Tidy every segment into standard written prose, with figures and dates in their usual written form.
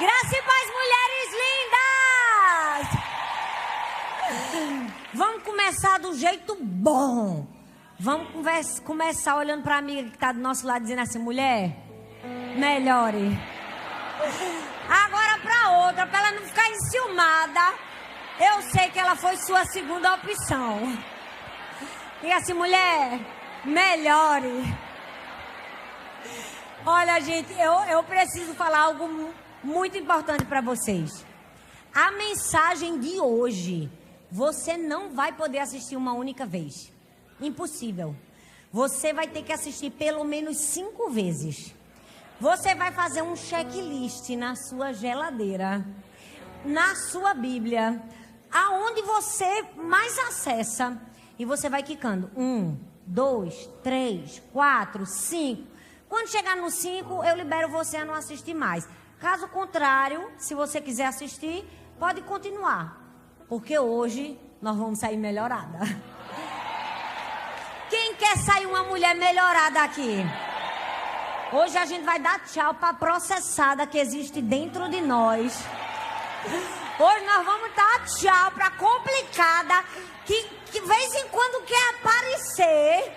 Graça e paz, mulheres lindas! Vamos começar do jeito bom. Vamos começar olhando para a amiga que está do nosso lado, dizendo assim: mulher, melhore. Agora para outra, para ela não ficar enciumada. Eu sei que ela foi sua segunda opção. Diga assim: mulher, melhore. Olha, gente, eu preciso falar algo muito importante para vocês. A mensagem de hoje, você não vai poder assistir uma única vez. Impossível. Você vai ter que assistir pelo menos 5 vezes. Você vai fazer um checklist na sua geladeira, na sua Bíblia, aonde você mais acessa. E você vai quicando. 1, 2, 3, 4, 5. Quando chegar no 5, eu libero você a não assistir mais. Caso contrário, se você quiser assistir, pode continuar. Porque hoje nós vamos sair melhorada. Quem quer sair uma mulher melhorada aqui? Hoje a gente vai dar tchau para a processada que existe dentro de nós. Hoje nós vamos dar tchau para a complicada que de vez em quando quer aparecer.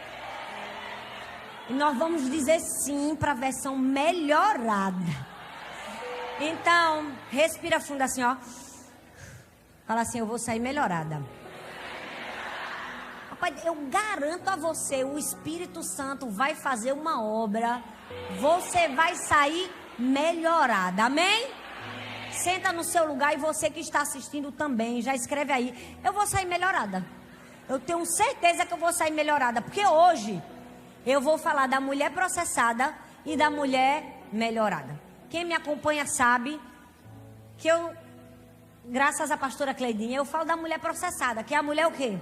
E nós vamos dizer sim para a versão melhorada. Então, respira fundo assim, ó. Fala assim: eu vou sair melhorada. Rapaz, eu garanto a você, o Espírito Santo vai fazer uma obra. Você vai sair melhorada. Amém? Senta no seu lugar e você que está assistindo também, já escreve aí: eu vou sair melhorada. Eu tenho certeza que eu vou sair melhorada. Porque hoje eu vou falar da mulher processada e da mulher melhorada. Quem me acompanha sabe que eu, graças à pastora Cleidinha, eu falo da mulher processada. Que é a mulher o quê?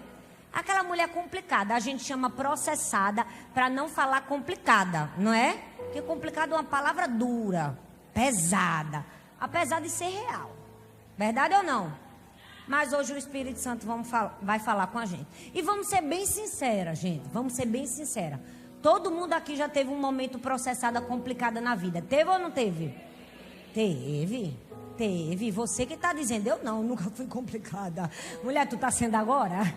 Aquela mulher complicada. A gente chama processada para não falar complicada, não é? Porque complicado é uma palavra dura, pesada, apesar de ser real. Verdade ou não? Mas hoje o Espírito Santo vai falar com a gente. E vamos ser bem sinceras, gente. Vamos ser bem sinceras. Todo mundo aqui já teve um momento processada complicada na vida. Teve ou não teve? Teve. Teve. Você que está dizendo: eu não, nunca fui complicada. Mulher, tu está sendo agora?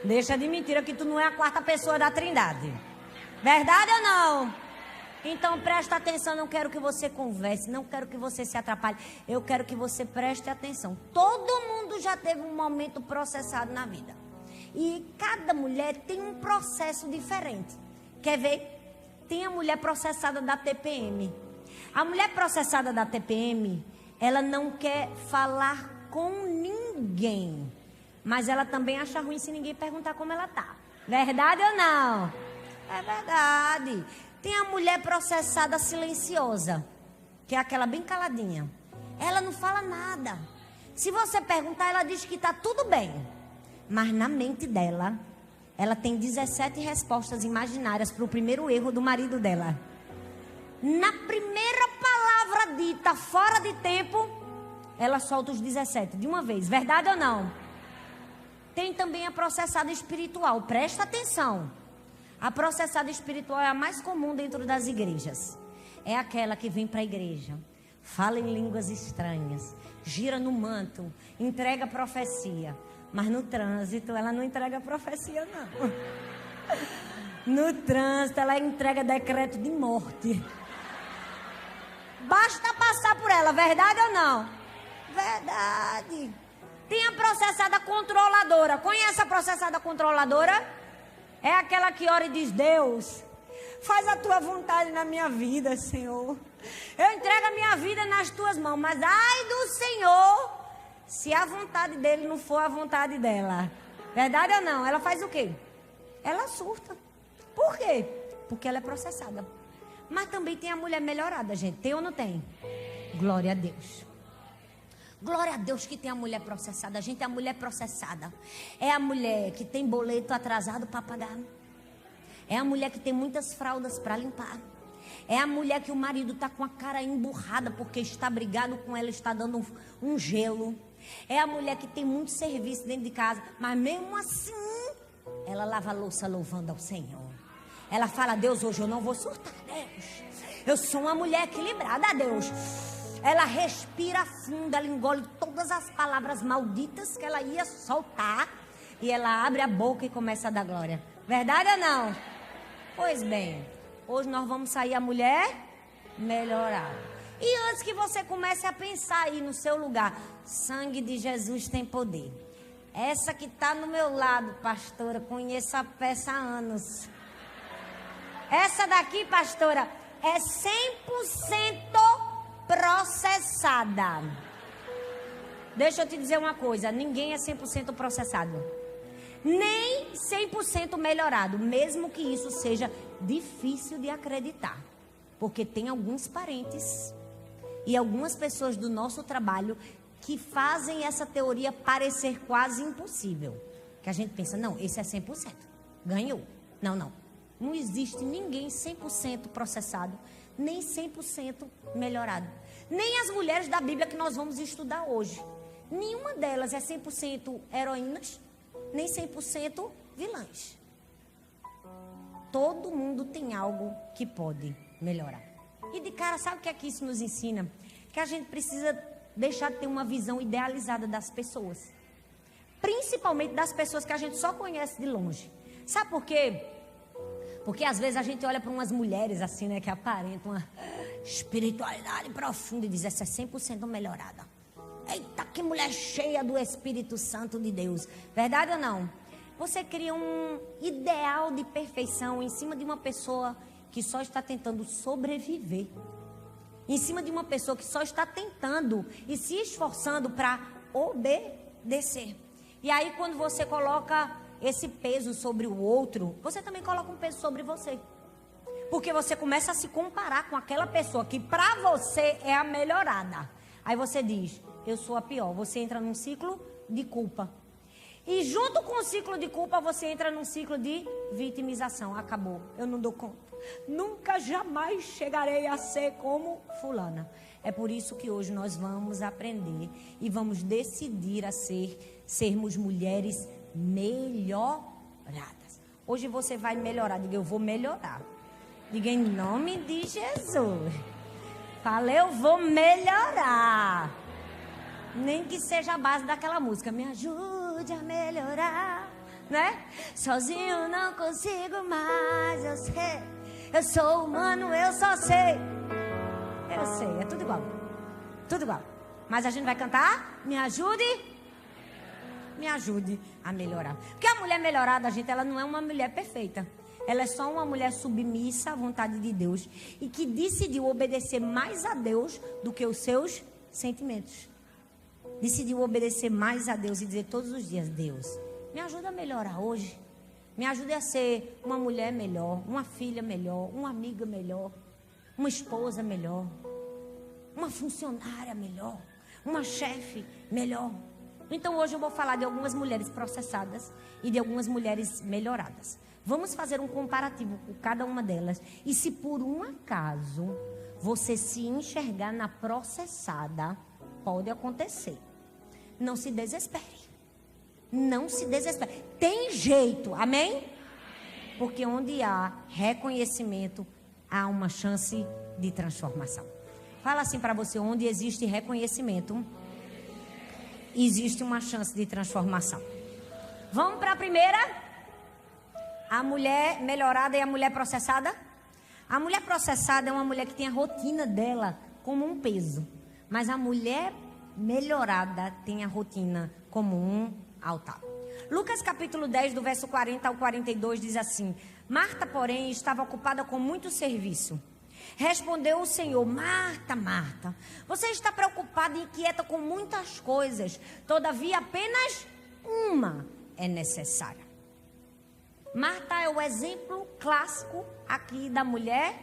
Deixa de mentira que tu não é a 4ª pessoa da Trindade. Verdade ou não? Então presta atenção, não quero que você converse, não quero que você se atrapalhe. Eu quero que você preste atenção. Todo mundo já teve um momento processado na vida. E cada mulher tem um processo diferente. Quer ver? Tem a mulher processada da TPM. A mulher processada da TPM, ela não quer falar com ninguém. Mas ela também acha ruim se ninguém perguntar como ela tá. Verdade ou não? É verdade. Tem a mulher processada silenciosa, que é aquela bem caladinha. Ela não fala nada. Se você perguntar, ela diz que tá tudo bem. Mas na mente dela, ela tem 17 respostas imaginárias para o primeiro erro do marido dela. Na primeira palavra dita, fora de tempo, ela solta os 17 de uma vez. Verdade ou não? Tem também a processada espiritual. Presta atenção. A processada espiritual é a mais comum dentro das igrejas. É aquela que vem para a igreja, fala em línguas estranhas, gira no manto, entrega profecia. Mas no trânsito ela não entrega profecia, não. No trânsito ela entrega decreto de morte. Basta passar por ela, verdade ou não? Verdade. Tem a processada controladora. Conhece a processada controladora? É aquela que ora e diz: Deus, faz a tua vontade na minha vida, Senhor. Eu entrego a minha vida nas tuas mãos. Mas ai do Senhor, se a vontade dele não for a vontade dela. Verdade ou não? Ela faz o quê? Ela surta. Por quê? Porque ela é processada. Mas também tem a mulher melhorada, gente. Tem ou não tem? Glória a Deus. Glória a Deus que tem a mulher processada. A gente é a mulher processada. É a mulher que tem boleto atrasado para pagar. É a mulher que tem muitas fraldas para limpar. É a mulher que o marido está com a cara emburrada porque está brigado com ela, está dando um gelo. É a mulher que tem muito serviço dentro de casa, mas mesmo assim, ela lava a louça louvando ao Senhor. Ela fala: Deus, hoje eu não vou surtar, Deus. Eu sou uma mulher equilibrada, Deus. Ela respira fundo, ela engole todas as palavras malditas que ela ia soltar. E ela abre a boca e começa a dar glória. Verdade ou não? Pois bem, hoje nós vamos sair a mulher melhorada. E antes que você comece a pensar aí no seu lugar, sangue de Jesus tem poder. Essa que está no meu lado, pastora, conheço a peça há anos. Essa daqui, pastora, é 100% processada. Deixa eu te dizer uma coisa, ninguém é 100% processado. Nem 100% melhorado, mesmo que isso seja difícil de acreditar. Porque tem alguns parentes e algumas pessoas do nosso trabalho que fazem essa teoria parecer quase impossível. Que a gente pensa, não, esse é 100%, ganhou. Não. Não existe ninguém 100% processado, nem 100% melhorado. Nem as mulheres da Bíblia que nós vamos estudar hoje. Nenhuma delas é 100% heroínas, nem 100% vilãs. Todo mundo tem algo que pode melhorar. E de cara, sabe o que é que isso nos ensina? Que a gente precisa deixar de ter uma visão idealizada das pessoas. Principalmente das pessoas que a gente só conhece de longe. Sabe por quê? Porque às vezes a gente olha para umas mulheres assim, né, que aparentam uma espiritualidade profunda e diz, essa é 100% melhorada. Eita, que mulher cheia do Espírito Santo de Deus. Verdade ou não? Você cria um ideal de perfeição em cima de uma pessoa que só está tentando sobreviver. Em cima de uma pessoa que só está tentando e se esforçando para obedecer. E aí quando você coloca esse peso sobre o outro, você também coloca um peso sobre você. Porque você começa a se comparar com aquela pessoa que para você é a melhorada. Aí você diz, eu sou a pior. Você entra num ciclo de culpa. E junto com o ciclo de culpa, você entra num ciclo de vitimização. Acabou, eu não dou conta. Nunca, jamais chegarei a ser como fulana. É por isso que hoje nós vamos aprender e vamos decidir a sermos mulheres melhoradas. Hoje você vai melhorar. Diga, eu vou melhorar. Diga, em nome de Jesus. Fala, eu vou melhorar. Nem que seja a base daquela música. Me ajude a melhorar, né? Sozinho não consigo mais, eu sei. Eu sou humano, eu só sei. Eu sei, é tudo igual. Tudo igual. Mas a gente vai cantar? Me ajude a melhorar. Porque a mulher melhorada, gente, ela não é uma mulher perfeita. Ela é só uma mulher submissa à vontade de Deus e que decidiu obedecer mais a Deus do que os seus sentimentos. Decidiu obedecer mais a Deus e dizer todos os dias, Deus, me ajuda a melhorar hoje. Me ajude a ser uma mulher melhor, uma filha melhor, uma amiga melhor, uma esposa melhor, uma funcionária melhor, uma chefe melhor. Então hoje eu vou falar de algumas mulheres processadas e de algumas mulheres melhoradas. Vamos fazer um comparativo com cada uma delas. E se por um acaso você se enxergar na processada, pode acontecer. Não se desespere. Não se desespere. Tem jeito, amém? Porque onde há reconhecimento, há uma chance de transformação. Fala assim para você, onde existe reconhecimento, existe uma chance de transformação. Vamos para a primeira? A mulher melhorada e a mulher processada? A mulher processada é uma mulher que tem a rotina dela como um peso. Mas a mulher melhorada tem a rotina como um altar. Lucas capítulo 10, do verso 40 ao 42 diz assim: Marta, porém, estava ocupada com muito serviço. Respondeu o Senhor: Marta, Marta, você está preocupada e inquieta com muitas coisas, todavia apenas uma é necessária. Marta é o exemplo clássico aqui da mulher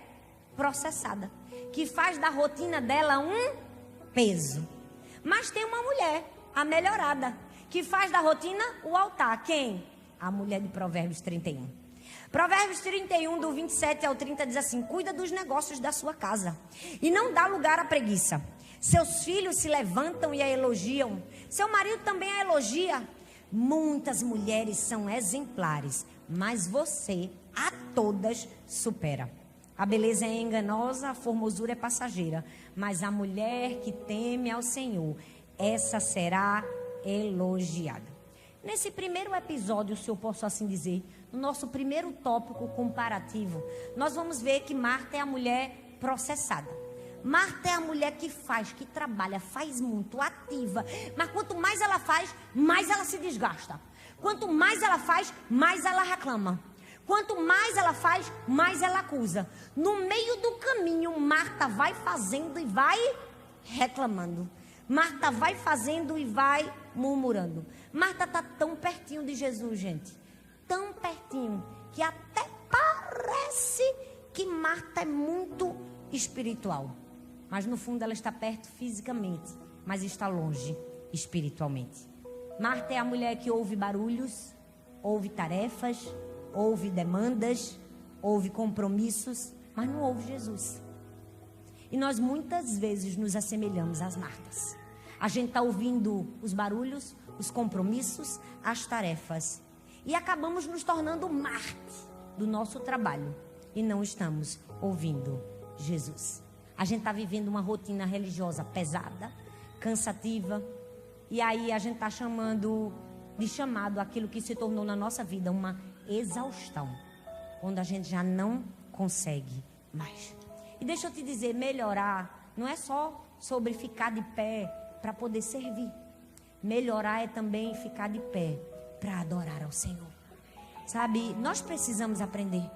processada, que faz da rotina dela um peso. Mas tem uma mulher, a melhorada, que faz da rotina o altar. Quem? A mulher de Provérbios 31. Provérbios 31, do 27 ao 30 diz assim: cuida dos negócios da sua casa e não dá lugar à preguiça. Seus filhos se levantam e a elogiam. Seu marido também a elogia. Muitas mulheres são exemplares, mas você a todas supera. A beleza é enganosa, a formosura é passageira. Mas a mulher que teme ao Senhor, essa será elogiada. Nesse primeiro episódio, se eu posso assim dizer, no nosso primeiro tópico comparativo, nós vamos ver que Marta é a mulher processada. Marta é a mulher que faz, que trabalha, faz muito, ativa. Mas quanto mais ela faz, mais ela se desgasta. Quanto mais ela faz, mais ela reclama. Quanto mais ela faz, mais ela acusa. No meio do caminho, Marta vai fazendo e vai reclamando. Marta vai fazendo e vai murmurando. Marta está tão pertinho de Jesus, gente. Tão pertinho, que até parece que Marta é muito espiritual. Mas no fundo ela está perto fisicamente, mas está longe espiritualmente. Marta é a mulher que ouve barulhos, ouve tarefas, ouve demandas, ouve compromissos, mas não ouve Jesus. E nós muitas vezes nos assemelhamos às Martas. A gente está ouvindo os barulhos, os compromissos, as tarefas. E acabamos nos tornando Marte do nosso trabalho. E não estamos ouvindo Jesus. A gente está vivendo uma rotina religiosa pesada, cansativa. E aí a gente está chamando aquilo que se tornou na nossa vida uma exaustão. Onde a gente já não consegue mais. E deixa eu te dizer, melhorar não é só sobre ficar de pé para poder servir. Melhorar é também ficar de pé para adorar ao Senhor. Sabe, nós precisamos aprender.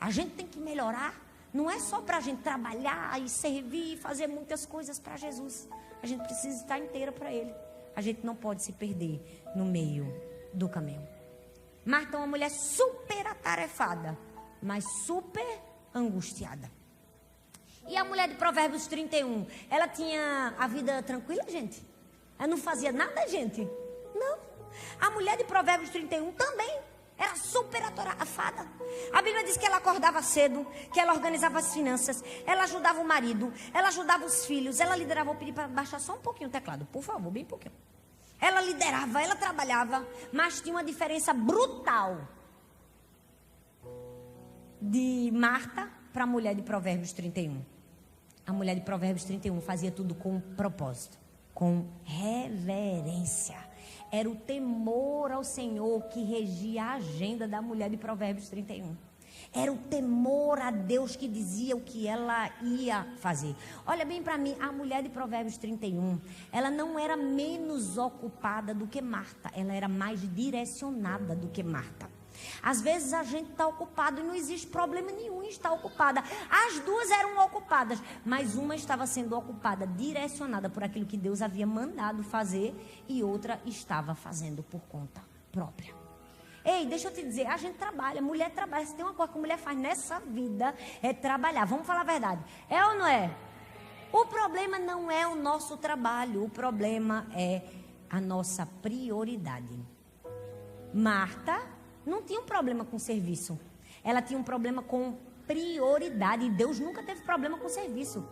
A gente tem que melhorar. Não é só para a gente trabalhar e servir e fazer muitas coisas para Jesus. A gente precisa estar inteira para Ele. A gente não pode se perder no meio do caminho. Marta é uma mulher super atarefada, mas super angustiada. E a mulher de Provérbios 31, ela tinha a vida tranquila, gente? Ela não fazia nada, gente? Não. A mulher de Provérbios 31 também era super atarefada. A Bíblia diz que ela acordava cedo, que ela organizava as finanças, ela ajudava o marido, ela ajudava os filhos, ela liderava. Vou pedir para baixar só um pouquinho o teclado, por favor, bem pouquinho. Ela liderava, ela trabalhava, mas tinha uma diferença brutal de Marta para a mulher de Provérbios 31. A mulher de Provérbios 31 fazia tudo com propósito, com reverência. Era o temor ao Senhor que regia a agenda da mulher de Provérbios 31. Era o temor a Deus que dizia o que ela ia fazer. Olha bem para mim, a mulher de Provérbios 31, ela não era menos ocupada do que Marta. Ela era mais direcionada do que Marta. Às vezes a gente está ocupado e não existe problema nenhum em estar ocupada. As duas eram ocupadas, mas uma estava sendo ocupada, direcionada por aquilo que Deus havia mandado fazer, e outra estava fazendo por conta própria. Ei, deixa eu te dizer, a gente trabalha, mulher trabalha. Se tem uma coisa que a mulher faz nessa vida, é trabalhar. Vamos falar a verdade. É ou não é? O problema não é o nosso trabalho, o problema é a nossa prioridade. Marta não tinha um problema com serviço. Ela tinha um problema com prioridade. E Deus nunca teve problema com serviço.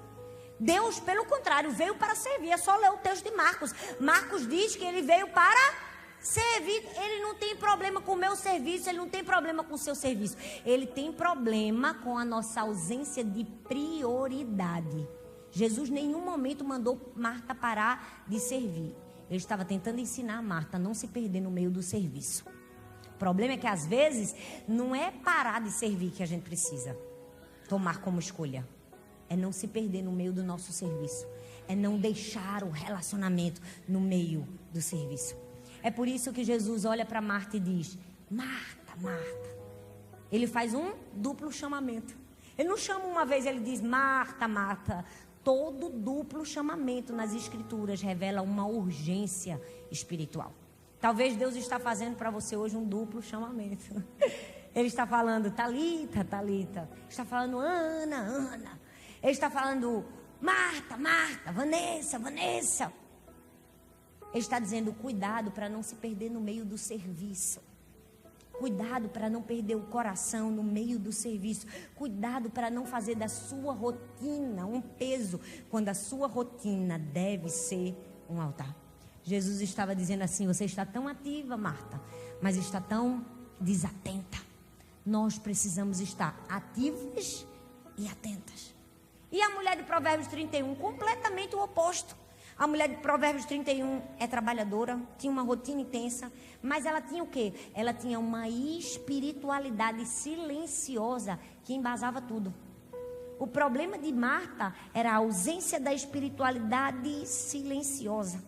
Deus, pelo contrário, veio para servir. É só ler o texto de Marcos. Marcos diz que ele veio para servir. Ele não tem problema com o meu serviço. Ele não tem problema com o seu serviço. Ele tem problema com a nossa ausência de prioridade. Jesus em nenhum momento mandou Marta parar de servir. Ele estava tentando ensinar a Marta a não se perder no meio do serviço. O problema é que às vezes não é parar de servir que a gente precisa tomar como escolha. É não se perder no meio do nosso serviço. É não deixar o relacionamento no meio do serviço. É por isso que Jesus olha para Marta e diz: Marta, Marta. Ele faz um duplo chamamento. Ele não chama uma vez, ele diz: Marta, Marta. Todo duplo chamamento nas escrituras revela uma urgência espiritual. Talvez Deus está fazendo para você hoje um duplo chamamento. Ele está falando: Talita, Talita. Está falando: Ana, Ana. Ele está falando: Marta, Marta, Vanessa, Vanessa. Ele está dizendo: cuidado para não se perder no meio do serviço. Cuidado para não perder o coração no meio do serviço. Cuidado para não fazer da sua rotina um peso, quando a sua rotina deve ser um altar. Jesus estava dizendo assim: você está tão ativa, Marta, mas está tão desatenta. Nós precisamos estar ativos e atentas. E a mulher de Provérbios 31, completamente o oposto. A mulher de Provérbios 31 é trabalhadora, tinha uma rotina intensa, mas ela tinha o quê? Ela tinha uma espiritualidade silenciosa que embasava tudo. O problema de Marta era a ausência da espiritualidade silenciosa.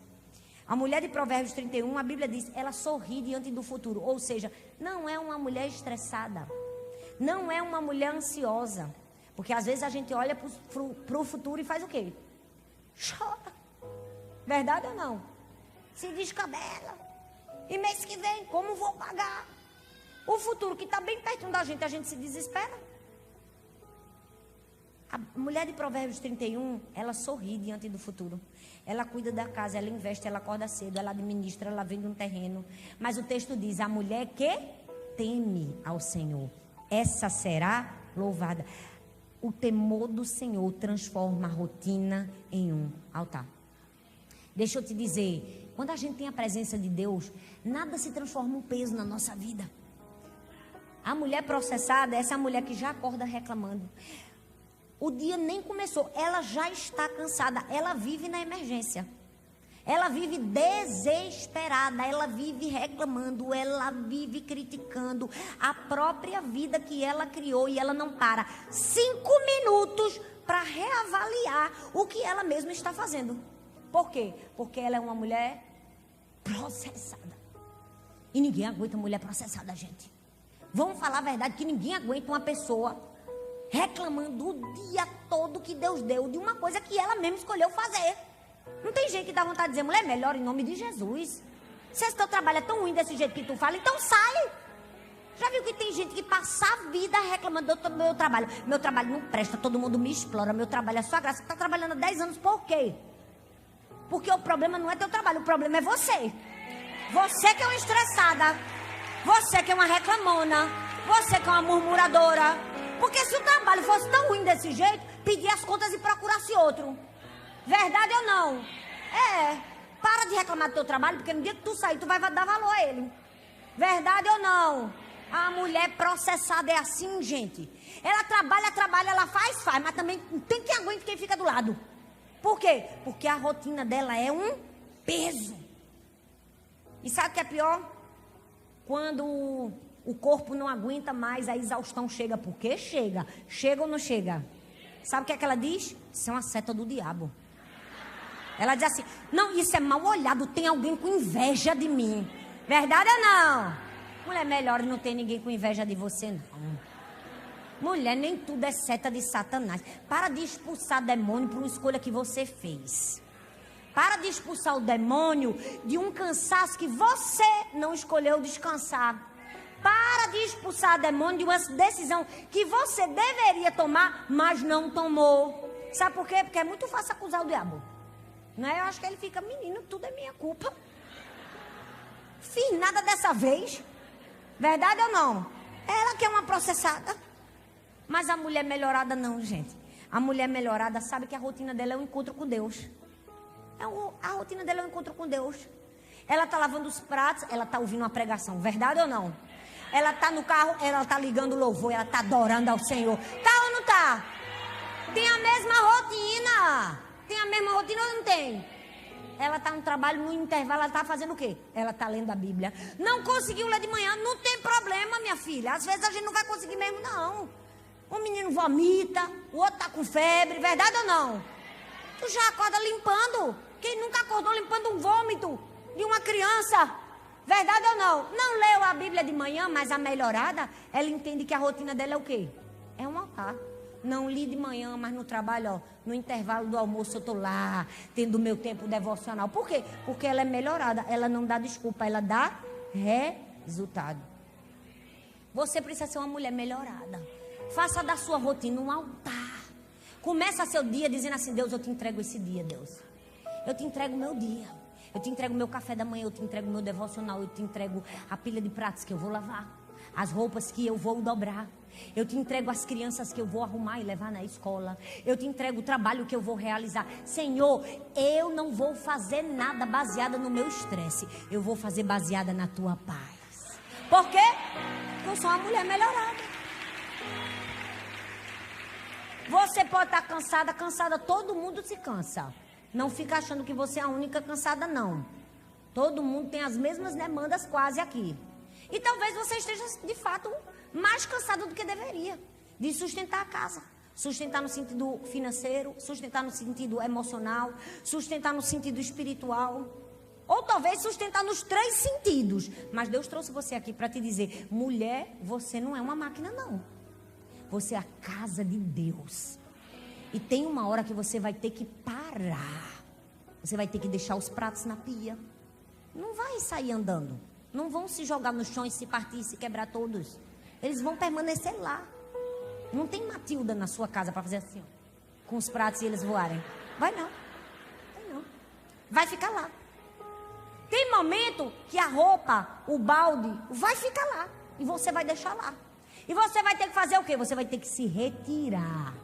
A mulher de Provérbios 31, a Bíblia diz, ela sorri diante do futuro. Ou seja, não é uma mulher estressada. Não é uma mulher ansiosa. Porque às vezes a gente olha para o futuro e faz o quê? Chora. Verdade ou não? Se descabela. E mês que vem, como vou pagar? O futuro que está bem perto da gente, a gente se desespera. A mulher de Provérbios 31, ela sorri diante do futuro. Ela cuida da casa, ela investe, ela acorda cedo, ela administra, ela vende um terreno. Mas o texto diz, a mulher que teme ao Senhor, essa será louvada. O temor do Senhor transforma a rotina em um altar. Deixa eu te dizer, quando a gente tem a presença de Deus, nada se transforma um peso na nossa vida. A mulher processada é essa mulher que já acorda reclamando. O dia nem começou, ela já está cansada, ela vive na emergência. Ela vive desesperada, ela vive reclamando, ela vive criticando a própria vida que ela criou e ela não para 5 minutos para reavaliar o que ela mesma está fazendo. Por quê? Porque ela é uma mulher processada. E ninguém aguenta mulher processada, gente. Vamos falar a verdade que ninguém aguenta uma pessoa reclamando o dia todo que Deus deu de uma coisa que ela mesma escolheu fazer. Não tem gente que dá vontade de dizer, mulher, melhor em nome de Jesus. Se esse teu trabalho é tão ruim desse jeito que tu fala, então sai. Já viu que tem gente que passa a vida reclamando do meu trabalho? Meu trabalho não presta, todo mundo me explora, meu trabalho é só graça. Você está trabalhando há 10 anos por quê? Porque o problema não é teu trabalho, o problema é você. Você que é uma estressada, você que é uma reclamona, você que é uma murmuradora. Porque se o trabalho fosse tão ruim desse jeito, pedir as contas e procurasse outro. Verdade ou não? É. Para de reclamar do teu trabalho, porque no dia que tu sair, tu vai dar valor a ele. Verdade ou não? A mulher processada é assim, gente. Ela trabalha, ela faz, mas também tem quem aguente quem fica do lado. Por quê? Porque a rotina dela é um peso. E sabe o que é pior? Quando o corpo não aguenta mais, a exaustão chega. Por quê? Chega. Chega ou não chega? Sabe o que é que ela diz? Isso é uma seta do diabo. Ela diz assim, não, isso é mal olhado, tem alguém com inveja de mim. Verdade ou não? Mulher, melhor não ter ninguém com inveja de você, não. Mulher, nem tudo é seta de Satanás. Para de expulsar demônio por uma escolha que você fez. Para de expulsar o demônio de um cansaço que você não escolheu descansar. Para de expulsar demônio de uma decisão que você deveria tomar, mas não tomou. Sabe por quê? Porque é muito fácil acusar o diabo. Não é? Eu acho que ele fica, menino, tudo é minha culpa. Fiz nada dessa vez. Verdade ou não? Ela que é uma processada. Mas a mulher melhorada não, gente. A mulher melhorada sabe que a rotina dela é um encontro com Deus. A rotina dela é um encontro com Deus. Ela está lavando os pratos, ela está ouvindo uma pregação. Verdade ou não? Ela está no carro, ela está ligando louvor, ela está adorando ao Senhor. Tá ou não tá? Tem a mesma rotina. Tem a mesma rotina ou não tem? Ela está no trabalho, no intervalo, ela está fazendo o quê? Ela está lendo a Bíblia. Não conseguiu ler de manhã, não tem problema, minha filha. Às vezes a gente não vai conseguir mesmo, não. Um menino vomita, o outro está com febre, verdade ou não? Tu já acorda limpando. Quem nunca acordou limpando um vômito de uma criança? Verdade ou não? Não leu a Bíblia de manhã, mas a melhorada, ela entende que a rotina dela é o quê? É um altar. Não li de manhã, mas no trabalho, ó, no intervalo do almoço eu estou lá, tendo o meu tempo devocional. Por quê? Porque ela é melhorada, ela não dá desculpa, ela dá resultado. Você precisa ser uma mulher melhorada. Faça da sua rotina um altar. Começa seu dia dizendo assim, Deus, eu te entrego esse dia, Deus. Eu te entrego o meu dia. Eu te entrego o meu café da manhã, eu te entrego o meu devocional, eu te entrego a pilha de pratos que eu vou lavar, as roupas que eu vou dobrar. Eu te entrego as crianças que eu vou arrumar e levar na escola. Eu te entrego o trabalho que eu vou realizar. Senhor, eu não vou fazer nada baseada no meu estresse. Eu vou fazer baseada na tua paz. Por quê? Porque eu sou uma mulher melhorada. Você pode estar cansada, todo mundo se cansa. Não fica achando que você é a única cansada, não. Todo mundo tem as mesmas demandas quase aqui. E talvez você esteja, de fato, mais cansado do que deveria. De sustentar a casa. Sustentar no sentido financeiro, sustentar no sentido emocional, sustentar no sentido espiritual. Ou talvez sustentar nos 3 sentidos. Mas Deus trouxe você aqui para te dizer: mulher, você não é uma máquina, não. Você é a casa de Deus. E tem uma hora que você vai ter que parar. Você vai ter que deixar os pratos na pia. Não vai sair andando. Não vão se jogar no chão e se partir e se quebrar todos. Eles vão permanecer lá. Não tem Matilda na sua casa para fazer assim, ó, com os pratos e eles voarem. Vai não. Vai não. Vai ficar lá. Tem momento que a roupa, o balde, vai ficar lá. E você vai deixar lá. E você vai ter que fazer o quê? Você vai ter que se retirar.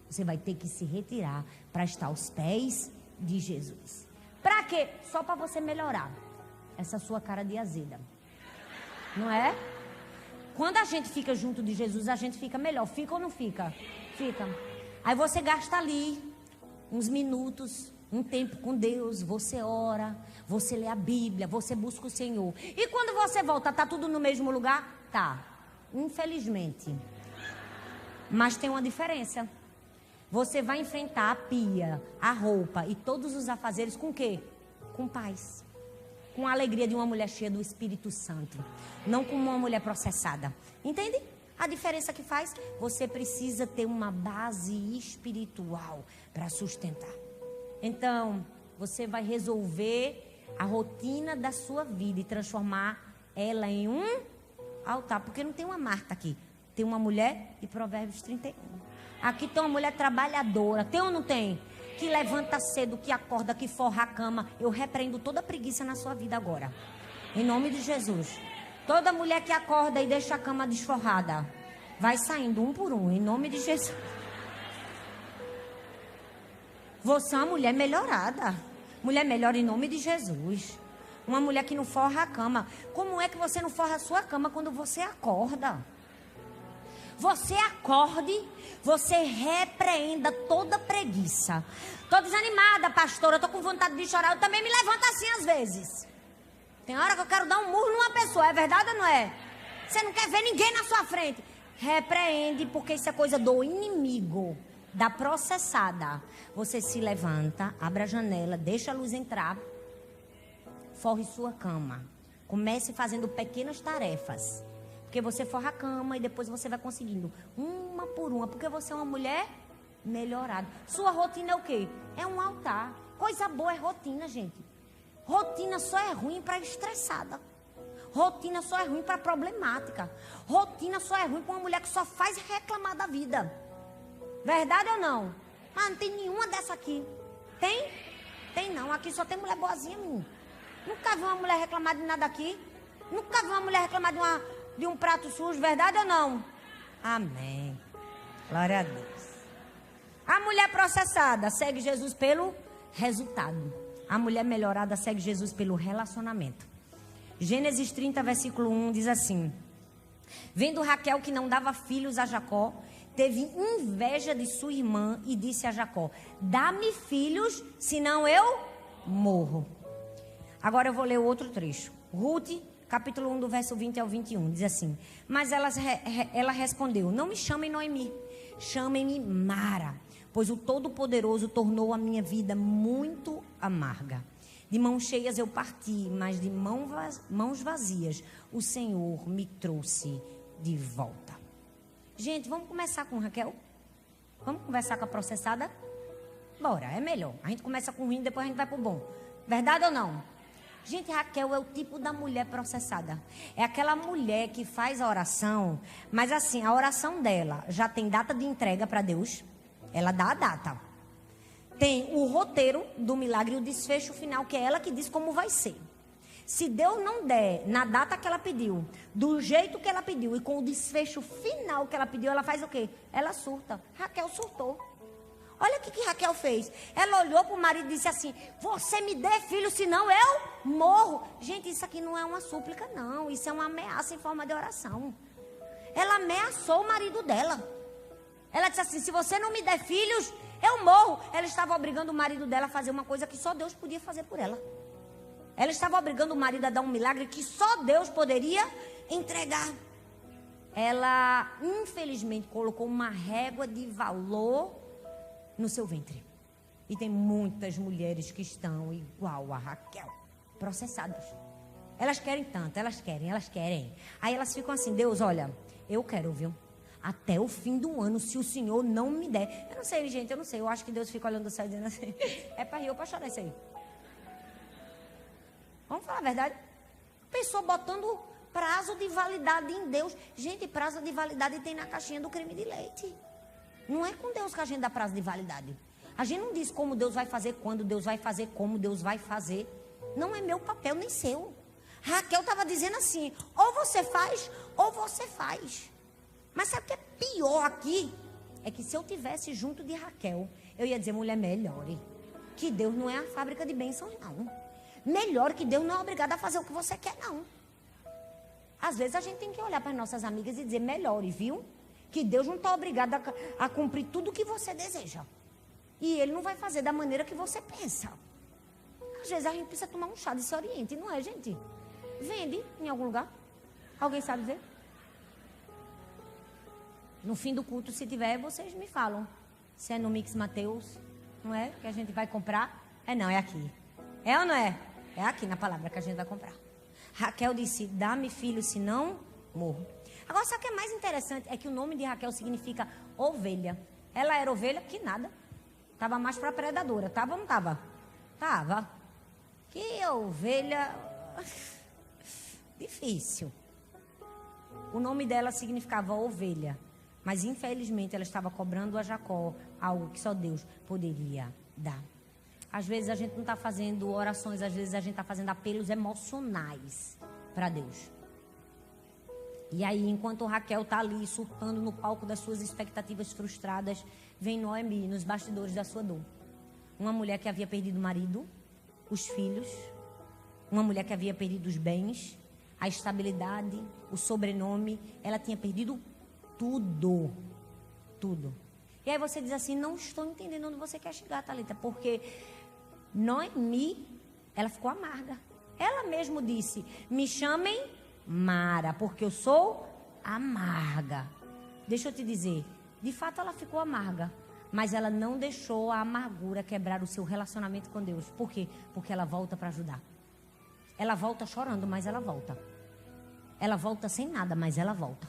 Você vai ter que se retirar para estar aos pés de Jesus. Para quê? Só para você melhorar essa sua cara de azeda. Não é? Quando a gente fica junto de Jesus, a gente fica melhor. Fica ou não fica? Fica. Aí você gasta ali uns minutos, um tempo com Deus. Você ora, você lê a Bíblia, você busca o Senhor. E quando você volta, tá tudo no mesmo lugar? Tá. Infelizmente. Mas tem uma diferença. Você vai enfrentar a pia, a roupa e todos os afazeres com o quê? Com paz. Com a alegria de uma mulher cheia do Espírito Santo. Não como uma mulher processada. Entende? A diferença que faz? Você precisa ter uma base espiritual para sustentar. Então, você vai resolver a rotina da sua vida e transformar ela em um altar. Porque não tem uma Marta aqui. Tem uma mulher de Provérbios 31. Aqui tem uma mulher trabalhadora. Tem ou não tem? Que levanta cedo, que acorda, que forra a cama. Eu repreendo toda preguiça na sua vida agora. Em nome de Jesus. Toda mulher que acorda e deixa a cama desforrada, vai saindo um por um, em nome de Jesus. Você é uma mulher melhorada. Mulher melhor em nome de Jesus. Uma mulher que não forra a cama. Como é que você não forra a sua cama quando você acorda? Você acorde, você repreenda toda preguiça. Tô desanimada, pastora, tô com vontade de chorar. Eu também me levanto assim às vezes. Tem hora que eu quero dar um murro numa pessoa, é verdade ou não é? Você não quer ver ninguém na sua frente. Repreende, porque isso é coisa do inimigo, da processada. Você se levanta, abre a janela, deixa a luz entrar, forre sua cama. Comece fazendo pequenas tarefas. Porque você forra a cama e depois você vai conseguindo uma por uma. Porque você é uma mulher melhorada. Sua rotina é o quê? É um altar. Coisa boa é rotina, gente. Rotina só é ruim para estressada. Rotina só é ruim para problemática. Rotina só é ruim para uma mulher que só faz reclamar da vida. Verdade ou não? Ah, não tem nenhuma dessa aqui. Tem? Tem não. Aqui só tem mulher boazinha, menino. Nunca vi uma mulher reclamar de nada aqui. Nunca vi uma mulher reclamar de um prato sujo, verdade ou não? Amém. Glória a Deus. A mulher processada segue Jesus pelo resultado. A mulher melhorada segue Jesus pelo relacionamento. Gênesis 30, versículo 1 diz assim: vendo Raquel que não dava filhos a Jacó, teve inveja de sua irmã e disse a Jacó: dá-me filhos, senão eu morro. Agora eu vou ler o outro trecho. Ruth, capítulo 1, do verso 20 ao 21, diz assim: mas ela respondeu: não me chamem Noemi, chamem-me Mara, pois o Todo-Poderoso tornou a minha vida muito amarga. De mãos cheias eu parti, mas de mãos vazias o Senhor me trouxe de volta. Gente, vamos começar com Raquel? Vamos conversar com a processada? Bora, é melhor. A gente começa com o ruim, depois a gente vai pro bom. Verdade ou não? Gente, Raquel é o tipo da mulher processada. É aquela mulher que faz a oração, mas assim, a oração dela já tem data de entrega para Deus. Ela dá a data. Tem o roteiro do milagre e o desfecho final, que é ela que diz como vai ser. Se Deus não der na data que ela pediu, do jeito que ela pediu e com o desfecho final que ela pediu, ela faz o quê? Ela surta. Raquel surtou. Olha o que Raquel fez. Ela olhou para o marido e disse assim: você me dê filho, senão eu morro. Gente, isso aqui não é uma súplica, não. Isso é uma ameaça em forma de oração. Ela ameaçou o marido dela. Ela disse assim, se você não me der filhos, eu morro. Ela estava obrigando o marido dela a fazer uma coisa que só Deus podia fazer por ela. Ela estava obrigando o marido a dar um milagre que só Deus poderia entregar. Ela, infelizmente, colocou uma régua de valor no seu ventre. E tem muitas mulheres que estão igual a Raquel, processadas. Elas querem tanto, elas querem. Aí elas ficam assim, Deus, olha, eu quero, viu? Até o fim do ano, se o Senhor não me der. Eu não sei, gente, eu não sei. Eu acho que Deus fica olhando do céu dizendo assim, é para rir ou para chorar isso aí. Vamos falar a verdade? Pessoa botando prazo de validade em Deus. Gente, prazo de validade tem na caixinha do creme de leite. Não é com Deus que a gente dá prazo de validade. A gente não diz como Deus vai fazer, quando Deus vai fazer, como Deus vai fazer. Não é meu papel, nem seu. Raquel estava dizendo assim, ou você faz, ou você faz. Mas sabe o que é pior aqui? É que se eu tivesse junto de Raquel, eu ia dizer, mulher, melhore. Que Deus não é a fábrica de bênçãos, não. Melhor que Deus não é obrigado a fazer o que você quer, não. Às vezes a gente tem que olhar para as nossas amigas e dizer, melhore, viu? Que Deus não está obrigado a cumprir tudo o que você deseja. E Ele não vai fazer da maneira que você pensa. Às vezes a gente precisa tomar um chá de se oriente, não é, gente? Vende em algum lugar? Alguém sabe dizer? No fim do culto, se tiver, vocês me falam. Se é no Mix Mateus, não é? Que a gente vai comprar? É não, é aqui. É ou não é? É aqui na palavra que a gente vai comprar. Raquel disse, dá-me filho, senão morro. Agora, sabe o que é mais interessante? É que o nome de Raquel significa ovelha. Ela era ovelha que nada. Estava mais para predadora. Estava ou não estava? Estava. Que ovelha difícil. O nome dela significava ovelha. Mas, infelizmente, ela estava cobrando a Jacó algo que só Deus poderia dar. Às vezes a gente não está fazendo orações, às vezes a gente está fazendo apelos emocionais para Deus. E aí, enquanto Raquel está ali surtando no palco das suas expectativas frustradas, vem Noemi nos bastidores da sua dor. Uma mulher que havia perdido o marido, os filhos, uma mulher que havia perdido os bens, a estabilidade, o sobrenome, ela tinha perdido tudo. Tudo. E aí você diz assim, não estou entendendo onde você quer chegar, Thalita, porque Noemi, ela ficou amarga. Ela mesmo disse, me chamem Mara, porque eu sou amarga. Deixa eu te dizer, de fato ela ficou amarga, mas ela não deixou a amargura quebrar o seu relacionamento com Deus. Por quê? Porque ela volta para ajudar. Ela volta chorando, mas ela volta. Ela volta sem nada, mas ela volta.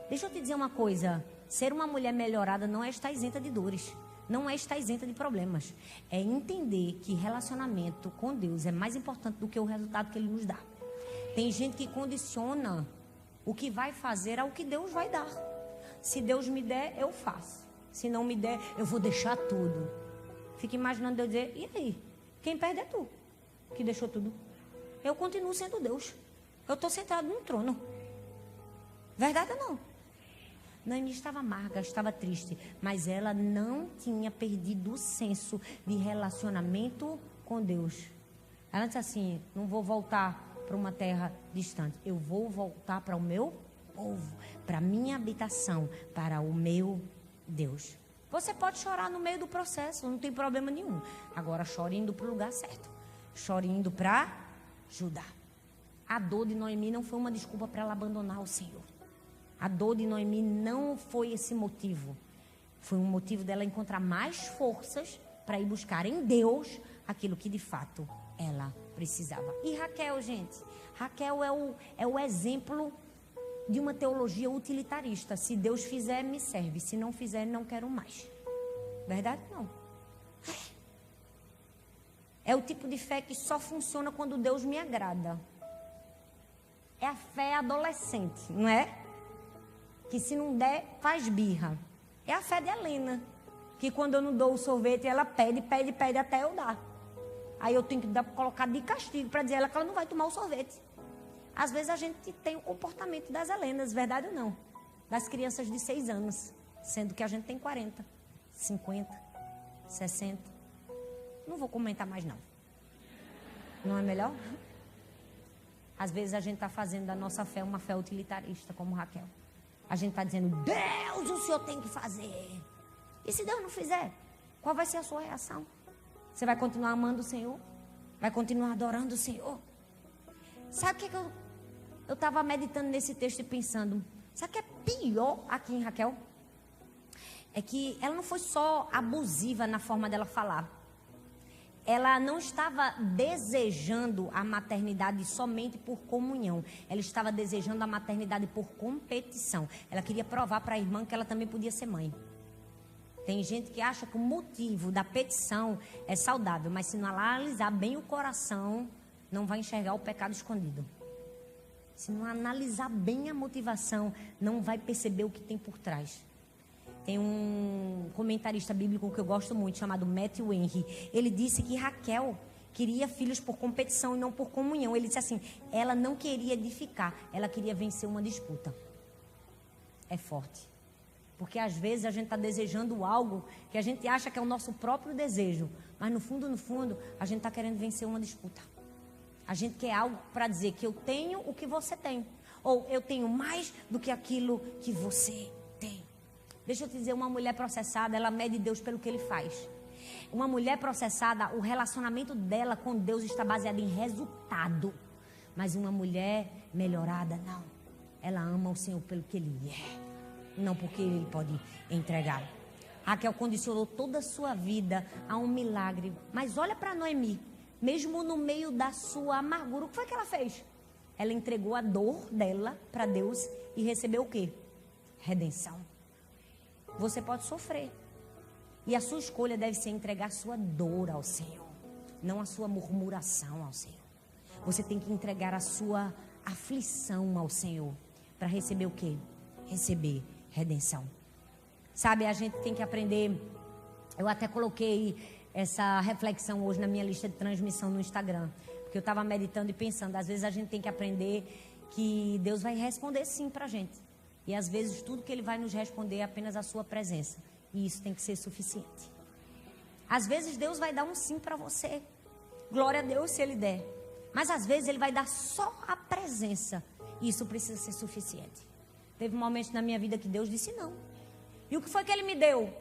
Deixa eu te dizer uma coisa, ser uma mulher melhorada não é estar isenta de dores. Não é estar isenta de problemas. É entender que relacionamento com Deus é mais importante do que o resultado que Ele nos dá. Tem gente que condiciona o que vai fazer ao que Deus vai dar. Se Deus me der, eu faço. Se não me der, eu vou deixar tudo. Fica imaginando Deus dizer, e aí? Quem perde é tu, que deixou tudo. Eu continuo sendo Deus. Eu estou sentado num trono. Verdade ou não? Noemi estava amarga, estava triste, mas ela não tinha perdido o senso de relacionamento com Deus. Ela disse assim, não vou voltar para uma terra distante, eu vou voltar para o meu povo, para a minha habitação, para o meu Deus. Você pode chorar no meio do processo, não tem problema nenhum. Agora chore indo para o lugar certo, chore indo para Judá. A dor de Noemi não foi uma desculpa para ela abandonar o Senhor. A dor de Noemi não foi esse motivo. Foi um motivo dela encontrar mais forças para ir buscar em Deus aquilo que de fato ela precisava. E Raquel, gente, Raquel é o exemplo de uma teologia utilitarista. Se Deus fizer, me serve. Se não fizer, não quero mais. Verdade? Não. É o tipo de fé que só funciona quando Deus me agrada. É a fé adolescente, não é? Que se não der, faz birra. É a fé de Helena, que quando eu não dou o sorvete, ela pede até eu dar. Aí eu tenho que colocar de castigo para dizer a ela que ela não vai tomar o sorvete. Às vezes a gente tem o comportamento das Helenas, verdade ou não? Das crianças de 6 anos, sendo que a gente tem 40, 50, 60. Não vou comentar mais não. Não é melhor? Às vezes a gente está fazendo da nossa fé uma fé utilitarista, como Raquel. A gente está dizendo, Deus, o Senhor tem que fazer. E se Deus não fizer, qual vai ser a sua reação? Você vai continuar amando o Senhor? Vai continuar adorando o Senhor? Sabe o que eu estava meditando nesse texto e pensando? Sabe o que é pior aqui em Raquel? É que ela não foi só abusiva na forma dela falar. Ela não estava desejando a maternidade somente por comunhão. Ela estava desejando a maternidade por competição. Ela queria provar para a irmã que ela também podia ser mãe. Tem gente que acha que o motivo da petição é saudável, mas se não analisar bem o coração, não vai enxergar o pecado escondido. Se não analisar bem a motivação, não vai perceber o que tem por trás. Tem um comentarista bíblico que eu gosto muito, chamado Matthew Henry. Ele disse que Raquel queria filhos por competição e não por comunhão. Ele disse assim, ela não queria edificar, ela queria vencer uma disputa. É forte. Porque às vezes a gente está desejando algo que a gente acha que é o nosso próprio desejo. Mas no fundo, a gente está querendo vencer uma disputa. A gente quer algo para dizer que eu tenho o que você tem. Ou eu tenho mais do que aquilo que você tem. Deixa eu te dizer, uma mulher processada, ela mede Deus pelo que ele faz. Uma mulher processada, o relacionamento dela com Deus está baseado em resultado. Mas uma mulher melhorada, não. Ela ama o Senhor pelo que Ele é. Não porque Ele pode entregar. Raquel condicionou toda a sua vida a um milagre. Mas olha para Noemi. Mesmo no meio da sua amargura, o que foi que ela fez? Ela entregou a dor dela para Deus e recebeu o quê? Redenção. Você pode sofrer. E a sua escolha deve ser entregar a sua dor ao Senhor. Não a sua murmuração ao Senhor. Você tem que entregar a sua aflição ao Senhor. Para receber o quê? Receber redenção. Sabe, a gente tem que aprender. Eu até coloquei essa reflexão hoje na minha lista de transmissão no Instagram. Porque eu estava meditando e pensando. Às vezes a gente tem que aprender que Deus vai responder sim para a gente. E às vezes tudo que Ele vai nos responder é apenas a sua presença. E isso tem que ser suficiente. Às vezes Deus vai dar um sim para você. Glória a Deus se Ele der. Mas às vezes Ele vai dar só a presença. E isso precisa ser suficiente. Teve um momento na minha vida que Deus disse não. E o que foi que Ele me deu?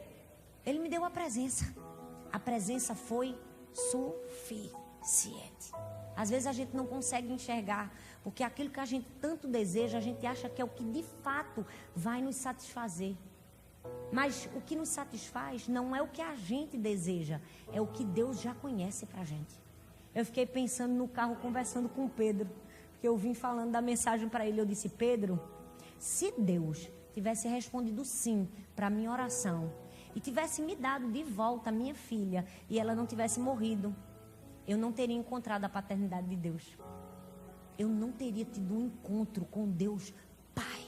Ele me deu a presença. A presença foi suficiente. Às vezes a gente não consegue enxergar, porque aquilo que a gente tanto deseja, a gente acha que é o que de fato vai nos satisfazer. Mas o que nos satisfaz não é o que a gente deseja, é o que Deus já conhece pra gente. Eu fiquei pensando no carro, conversando com Pedro, porque eu vim falando da mensagem para ele. Eu disse, Pedro, se Deus tivesse respondido sim para a minha oração e tivesse me dado de volta a minha filha e ela não tivesse morrido, eu não teria encontrado a paternidade de Deus. Eu não teria tido um encontro com Deus Pai.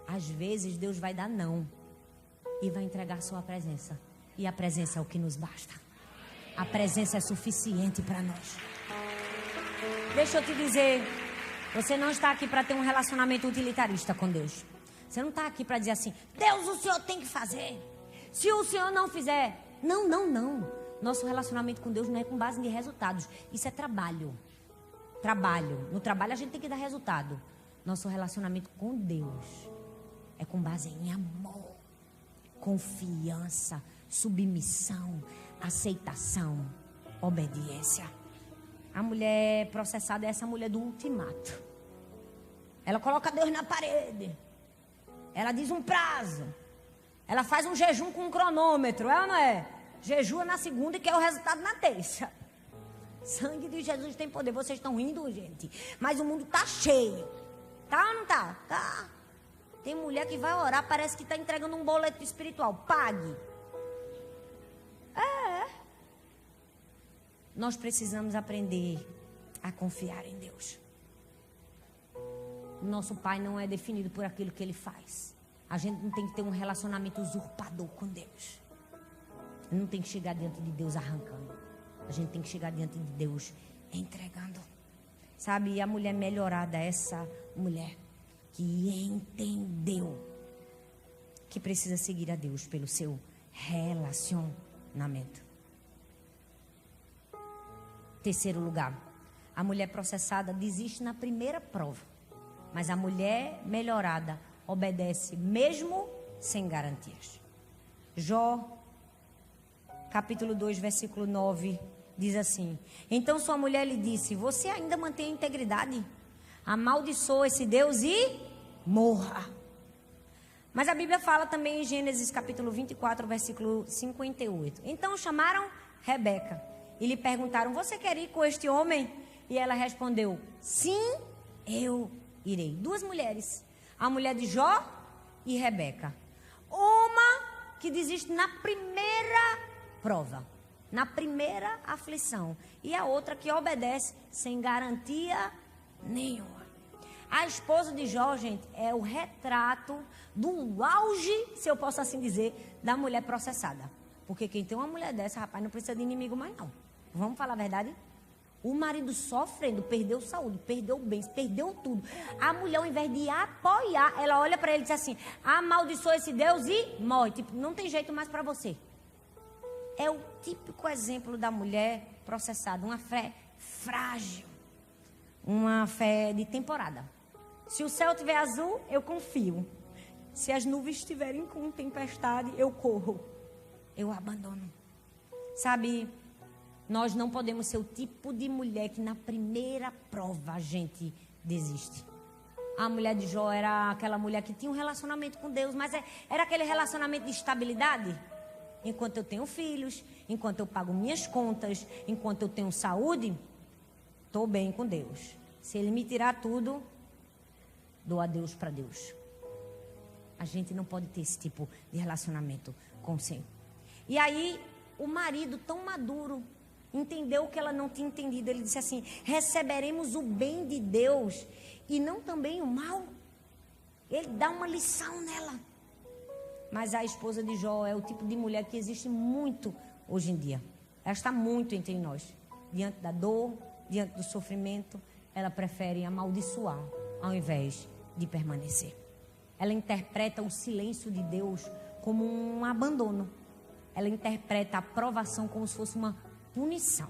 Às vezes Deus vai dar não e vai entregar sua presença. E a presença é o que nos basta. A presença é suficiente para nós. Deixa eu te dizer, você não está aqui para ter um relacionamento utilitarista com Deus. Você não está aqui para dizer assim, Deus, o Senhor tem que fazer. Se o Senhor não fizer, não. Nosso relacionamento com Deus não é com base em resultados. Isso é trabalho. No trabalho a gente tem que dar resultado. Nosso relacionamento com Deus é com base em amor, confiança, submissão, aceitação, obediência. A mulher processada é essa mulher do ultimato. Ela coloca Deus na parede. Ela diz um prazo. Ela faz um jejum com um cronômetro, é ou não é? Jejua na segunda e quer o resultado na terça. Sangue de Jesus tem poder. Vocês estão rindo, gente, mas o mundo está cheio. Tá ou não tá? Tá. Tem mulher que vai orar, parece que está entregando um boleto espiritual. Pague. Nós precisamos aprender a confiar em Deus. Nosso Pai não é definido por aquilo que Ele faz. A gente não tem que ter um relacionamento usurpador com Deus. Não tem que chegar diante de Deus arrancando. A gente tem que chegar diante de Deus entregando. Sabe, e a mulher melhorada, essa mulher que entendeu que precisa seguir a Deus pelo seu relacionamento. Terceiro lugar, a mulher processada desiste na primeira prova. Mas a mulher melhorada obedece mesmo sem garantias. Jó, capítulo 2, versículo 9, diz assim: então sua mulher lhe disse: você ainda mantém a integridade? Amaldiçoa esse Deus e morra. Mas a Bíblia fala também em Gênesis capítulo 24, versículo 58. Então chamaram Rebeca e lhe perguntaram: você quer ir com este homem? E ela respondeu: sim, eu irei. Duas mulheres, a mulher de Jó e Rebeca. Uma que desiste na primeira prova, na primeira aflição, e a outra que obedece sem garantia nenhuma. A esposa de Jó, gente, é o retrato do auge, se eu posso assim dizer, da mulher processada. Porque quem tem uma mulher dessa, rapaz, não precisa de inimigo mais não. Vamos falar a verdade? O marido sofrendo, perdeu saúde, perdeu bens, perdeu tudo. A mulher, ao invés de apoiar, ela olha para ele e diz assim: amaldiçoa esse Deus e morre. Tipo, não tem jeito mais para você. É o típico exemplo da mulher processada, uma fé frágil, uma fé de temporada. Se o céu estiver azul, eu confio. Se as nuvens estiverem com tempestade, eu corro, eu abandono. Sabe, nós não podemos ser o tipo de mulher que na primeira prova a gente desiste. A mulher de Jó era aquela mulher que tinha um relacionamento com Deus, mas era aquele relacionamento de estabilidade. Enquanto eu tenho filhos, enquanto eu pago minhas contas, enquanto eu tenho saúde, estou bem com Deus. Se Ele me tirar tudo, dou a Deus para Deus. A gente não pode ter esse tipo de relacionamento com o Senhor. E aí, o marido tão maduro entendeu o que ela não tinha entendido. Ele disse assim: receberemos o bem de Deus e não também o mal. Ele dá uma lição nela. Mas a esposa de Jó é o tipo de mulher que existe muito hoje em dia. Ela está muito entre nós. Diante da dor, diante do sofrimento, ela prefere amaldiçoar ao invés de permanecer. Ela interpreta o silêncio de Deus como um abandono. Ela interpreta a provação como se fosse uma punição.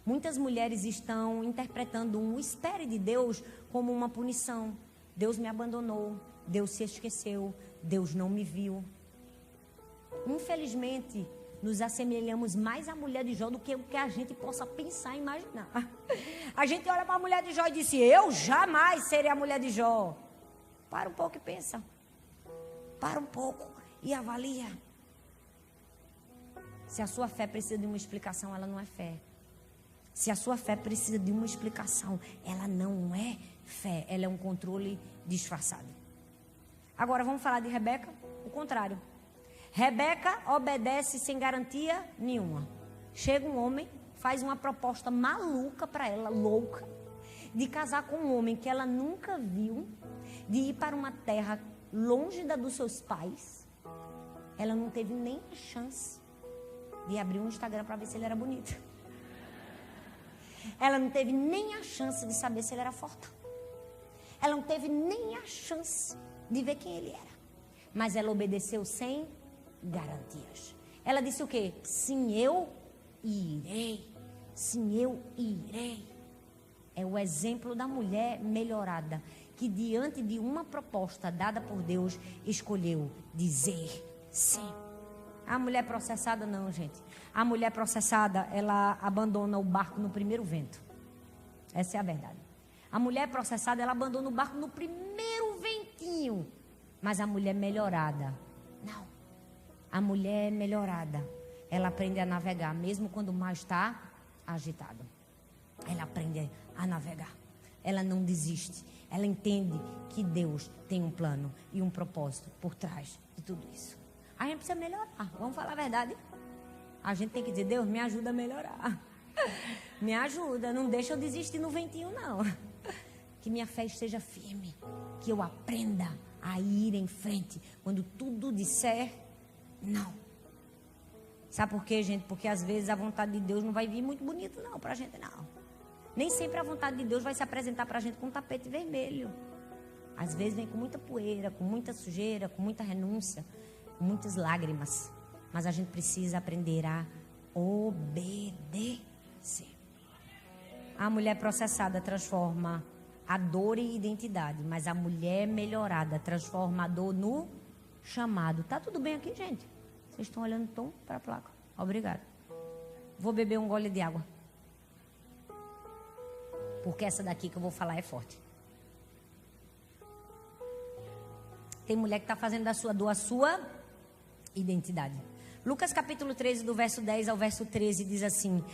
Muitas mulheres estão interpretando um espere de Deus como uma punição. Deus me abandonou, Deus se esqueceu, Deus não me viu. Infelizmente, nos assemelhamos mais à mulher de Jó do que o que a gente possa pensar e imaginar. A gente olha para a mulher de Jó e diz: eu jamais serei a mulher de Jó. Para um pouco e pensa. Para um pouco e avalia. Se a sua fé precisa de uma explicação, ela não é fé. Se a sua fé precisa de uma explicação, ela não é fé. Ela é um controle disfarçado. Agora vamos falar de Rebeca, o contrário. Rebeca obedece sem garantia nenhuma. Chega um homem, faz uma proposta maluca para ela, louca, de casar com um homem que ela nunca viu, de ir para uma terra longe da dos seus pais. Ela não teve nem a chance de abrir um Instagram para ver se ele era bonito. Ela não teve nem a chance de saber se ele era forte. Ela não teve nem a chance de ver quem ele era. Mas ela obedeceu sem garantias. Ela disse o quê? Sim, eu irei. Sim, eu irei. É o exemplo da mulher melhorada, que diante de uma proposta dada por Deus, escolheu dizer sim. A mulher processada não, gente. A mulher processada, ela abandona o barco no primeiro vento. Essa é a verdade. A mulher processada, ela abandona o barco no primeiro ventinho. Mas a mulher melhorada, não. A mulher melhorada, ela aprende a navegar, mesmo quando o mar está agitado. Ela aprende a navegar. Ela não desiste. Ela entende que Deus tem um plano e um propósito por trás de tudo isso. A gente precisa melhorar. Vamos falar a verdade? A gente tem que dizer: Deus, me ajuda a melhorar. Me ajuda. Não deixa eu desistir no ventinho, não. Que minha fé esteja firme. Que eu aprenda a ir em frente quando tudo disser não. Sabe por quê, gente? Porque às vezes a vontade de Deus não vai vir muito bonito, não, pra gente, não. Nem sempre a vontade de Deus vai se apresentar pra gente com um tapete vermelho. Às vezes vem com muita poeira, com muita sujeira, com muita renúncia, com muitas lágrimas. Mas a gente precisa aprender a obedecer. A mulher processada transforma a dor e identidade, mas a mulher melhorada transforma a dor no chamado. Tá tudo bem aqui, gente? Vocês estão olhando tão para a placa. Obrigada. Vou beber um gole de água. Porque essa daqui que eu vou falar é forte. Tem mulher que está fazendo da sua dor a sua identidade. Lucas capítulo 13, do verso 10 ao verso 13, diz assim: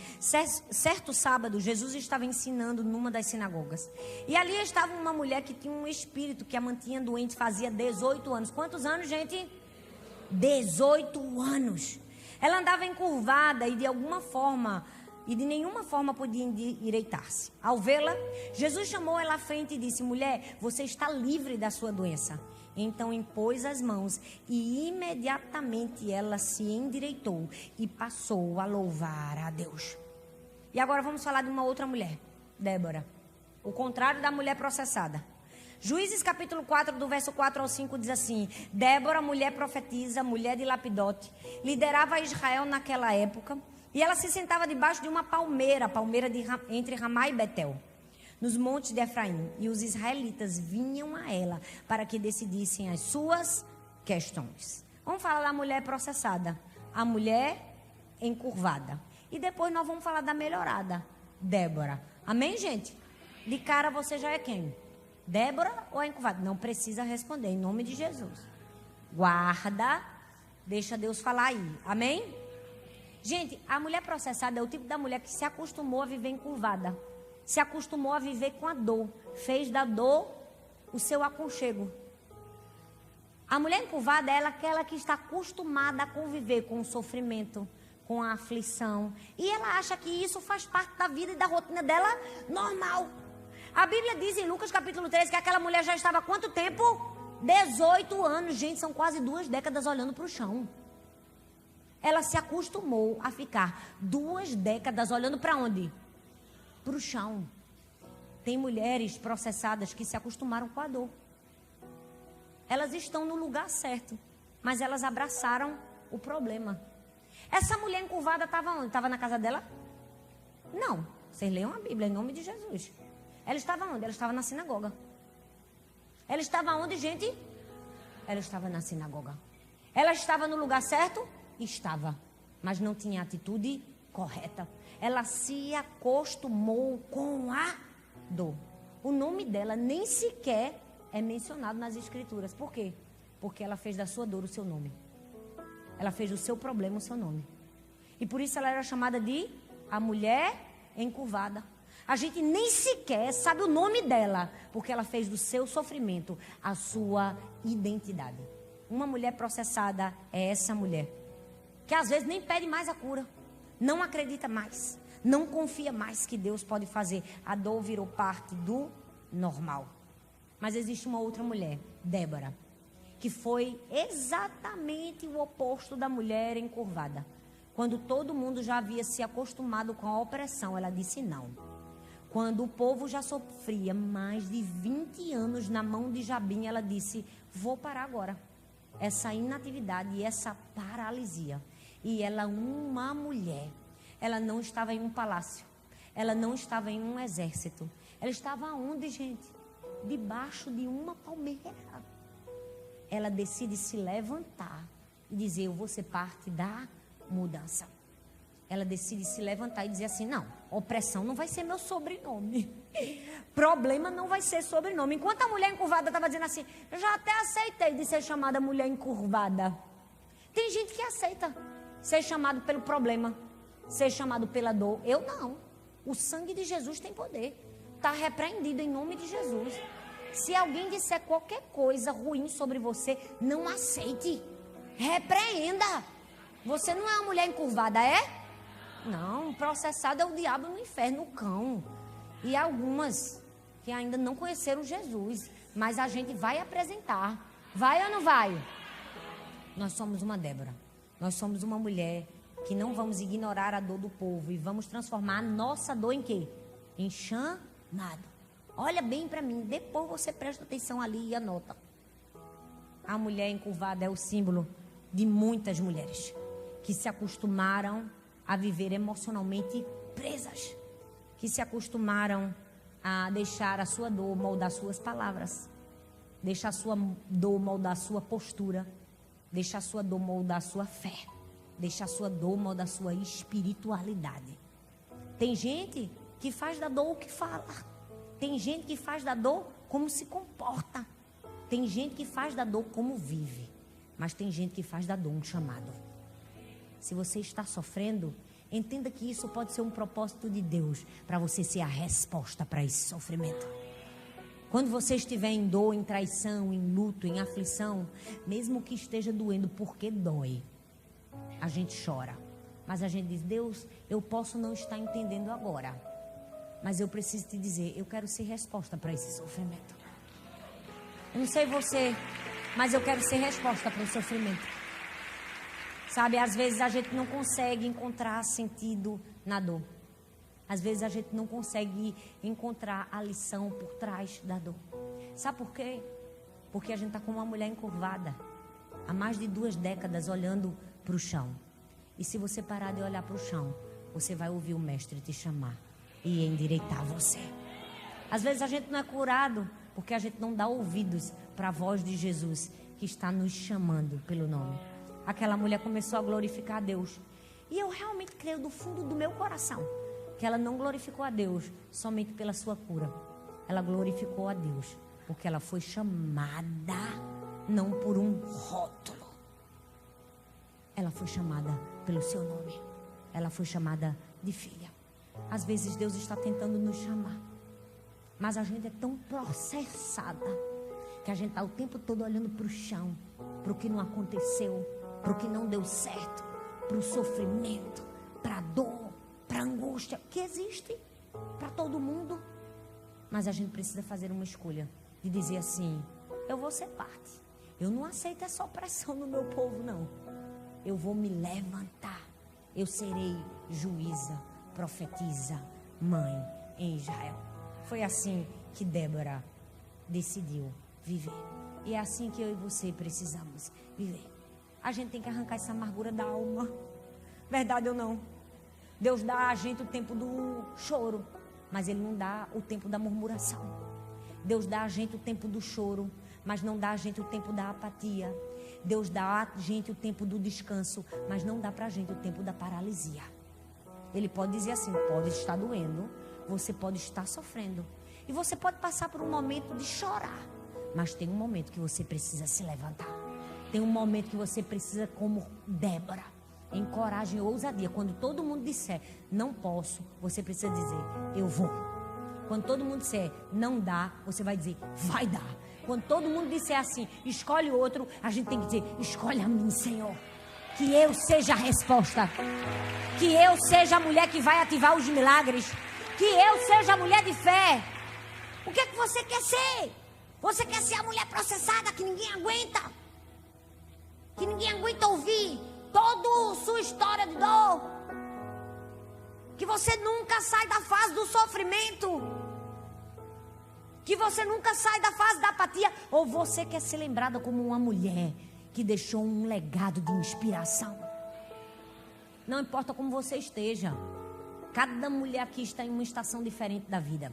certo sábado, Jesus estava ensinando numa das sinagogas. E ali estava uma mulher que tinha um espírito que a mantinha doente fazia 18 anos. Quantos anos, gente? 18 anos. Ela andava encurvada e de nenhuma forma podia endireitar-se. Ao vê-la, Jesus chamou ela à frente e disse: mulher, você está livre da sua doença. Então impôs as mãos e imediatamente ela se endireitou e passou a louvar a Deus. E agora vamos falar de uma outra mulher, Débora. O contrário da mulher processada. Juízes capítulo 4, do verso 4 ao 5 diz assim: Débora, mulher profetisa, mulher de Lapidote, liderava Israel naquela época, e ela se sentava debaixo de uma palmeira entre Ramá e Betel, nos montes de Efraim, e os israelitas vinham a ela para que decidissem as suas questões. Vamos falar da mulher processada, a mulher encurvada, e depois nós vamos falar da melhorada, Débora. Amém, gente? De cara você já é quem? Débora ou é encurvada? Não precisa responder, em nome de Jesus. Guarda, deixa Deus falar aí, amém? Gente, a mulher processada é o tipo da mulher que se acostumou a viver encurvada. Se acostumou a viver com a dor. Fez da dor o seu aconchego. A mulher encurvada é aquela que está acostumada a conviver com o sofrimento, com a aflição. E ela acha que isso faz parte da vida e da rotina dela normal. A Bíblia diz em Lucas capítulo 13 que aquela mulher já estava há quanto tempo? 18 anos. Gente, são quase 2 décadas olhando para o chão. Ela se acostumou a ficar 2 décadas olhando para onde? Para o chão. Tem mulheres processadas que se acostumaram com a dor. Elas estão no lugar certo, mas elas abraçaram o problema. Essa mulher encurvada estava onde? Estava na casa dela? Não. Vocês leiam a Bíblia em nome de Jesus. Ela estava onde? Ela estava na sinagoga. Ela estava onde, gente? Ela estava na sinagoga. Ela estava no lugar certo? Estava. Mas não tinha atitude correta. Ela se acostumou com a dor. O nome dela nem sequer é mencionado nas escrituras. Por quê? Porque ela fez da sua dor o seu nome. Ela fez do seu problema o seu nome. E por isso ela era chamada de a mulher encurvada. A gente nem sequer sabe o nome dela, porque ela fez do seu sofrimento a sua identidade. Uma mulher processada é essa mulher, que às vezes nem pede mais a cura, não acredita mais, não confia mais que Deus pode fazer. A dor virou parte do normal. Mas existe uma outra mulher, Débora, que foi exatamente o oposto da mulher encurvada. Quando todo mundo já havia se acostumado com a opressão, ela disse não. Quando o povo já sofria mais de 20 anos na mão de Jabim, ela disse: vou parar agora. Essa inatividade e essa paralisia. E ela, uma mulher, ela não estava em um palácio. Ela não estava em um exército. Ela estava onde, gente? Debaixo de uma palmeira. Ela decide se levantar e dizer: eu vou ser parte da mudança. Ela decide se levantar e dizer assim: não, opressão não vai ser meu sobrenome. Problema não vai ser sobrenome. Enquanto a mulher encurvada estava dizendo assim: eu já até aceitei de ser chamada mulher encurvada. Tem gente que aceita ser chamado pelo problema, ser chamado pela dor. Eu não. O sangue de Jesus tem poder. Está repreendido em nome de Jesus. Se alguém disser qualquer coisa ruim sobre você, não aceite. Repreenda. Você não é uma mulher encurvada, é? Não, processado é o diabo no inferno, o cão. E algumas que ainda não conheceram Jesus. Mas a gente vai apresentar. Vai ou não vai? Nós somos uma Débora. Nós somos uma mulher que não vamos ignorar a dor do povo. E vamos transformar a nossa dor em quê? Em chamado. Olha bem para mim. Depois você presta atenção ali e anota. A mulher encurvada é o símbolo de muitas mulheres que se acostumaram a viver emocionalmente presas, que se acostumaram a deixar a sua dor moldar suas palavras. Deixa a sua dor moldar a sua postura. Deixa a sua dor moldar a sua fé. Deixa a sua dor moldar a sua espiritualidade. Tem gente que faz da dor o que fala. Tem gente que faz da dor como se comporta. Tem gente que faz da dor como vive. Mas tem gente que faz da dor um chamado. Se você está sofrendo, entenda que isso pode ser um propósito de Deus para você ser a resposta para esse sofrimento. Quando você estiver em dor, em traição, em luto, em aflição, mesmo que esteja doendo, porque dói, a gente chora. Mas a gente diz: Deus, eu posso não estar entendendo agora, mas eu preciso te dizer, eu quero ser resposta para esse sofrimento. Eu não sei você, mas eu quero ser resposta para o sofrimento. Sabe, às vezes a gente não consegue encontrar sentido na dor. Às vezes a gente não consegue encontrar a lição por trás da dor. Sabe por quê? Porque a gente está como uma mulher encurvada, há mais de 2 décadas olhando para o chão. E se você parar de olhar para o chão, você vai ouvir o mestre te chamar e endireitar você. Às vezes a gente não é curado porque a gente não dá ouvidos para a voz de Jesus que está nos chamando pelo nome. Aquela mulher começou a glorificar a Deus. E eu realmente creio do fundo do meu coração que ela não glorificou a Deus somente pela sua cura. Ela glorificou a Deus porque ela foi chamada não por um rótulo. Ela foi chamada pelo seu nome. Ela foi chamada de filha. Às vezes Deus está tentando nos chamar, mas a gente é tão processada que a gente está o tempo todo olhando para o chão, para o que não aconteceu, para o que não deu certo, para o sofrimento, para a dor, para a angústia que existe para todo mundo. Mas a gente precisa fazer uma escolha de dizer assim: eu vou ser parte. Eu não aceito essa opressão no meu povo, não. Eu vou me levantar. Eu serei juíza, profetiza, mãe em Israel. Foi assim que Débora decidiu viver. E é assim que eu e você precisamos viver. A gente tem que arrancar essa amargura da alma. Verdade ou não? Deus dá a gente o tempo do choro, mas Ele não dá o tempo da murmuração. Deus dá a gente o tempo do choro, mas não dá a gente o tempo da apatia. Deus dá a gente o tempo do descanso, mas não dá pra gente o tempo da paralisia. Ele pode dizer assim: pode estar doendo, você pode estar sofrendo, e você pode passar por um momento de chorar, mas tem um momento que você precisa se levantar. Tem um momento que você precisa, como Débora, em coragem e ousadia. Quando todo mundo disser não posso, você precisa dizer eu vou. Quando todo mundo disser não dá, você vai dizer vai dar. Quando todo mundo disser assim, escolhe outro, a gente tem que dizer, escolhe a mim, Senhor. Que eu seja a resposta. Que eu seja a mulher que vai ativar os milagres. Que eu seja a mulher de fé. O que é que você quer ser? Você quer ser a mulher processada que ninguém aguenta? Que ninguém aguenta ouvir toda a sua história de dor? Que você nunca sai da fase do sofrimento? Que você nunca sai da fase da apatia? Ou você quer ser lembrada como uma mulher que deixou um legado de inspiração? Não importa como você esteja, cada mulher aqui está em uma estação diferente da vida.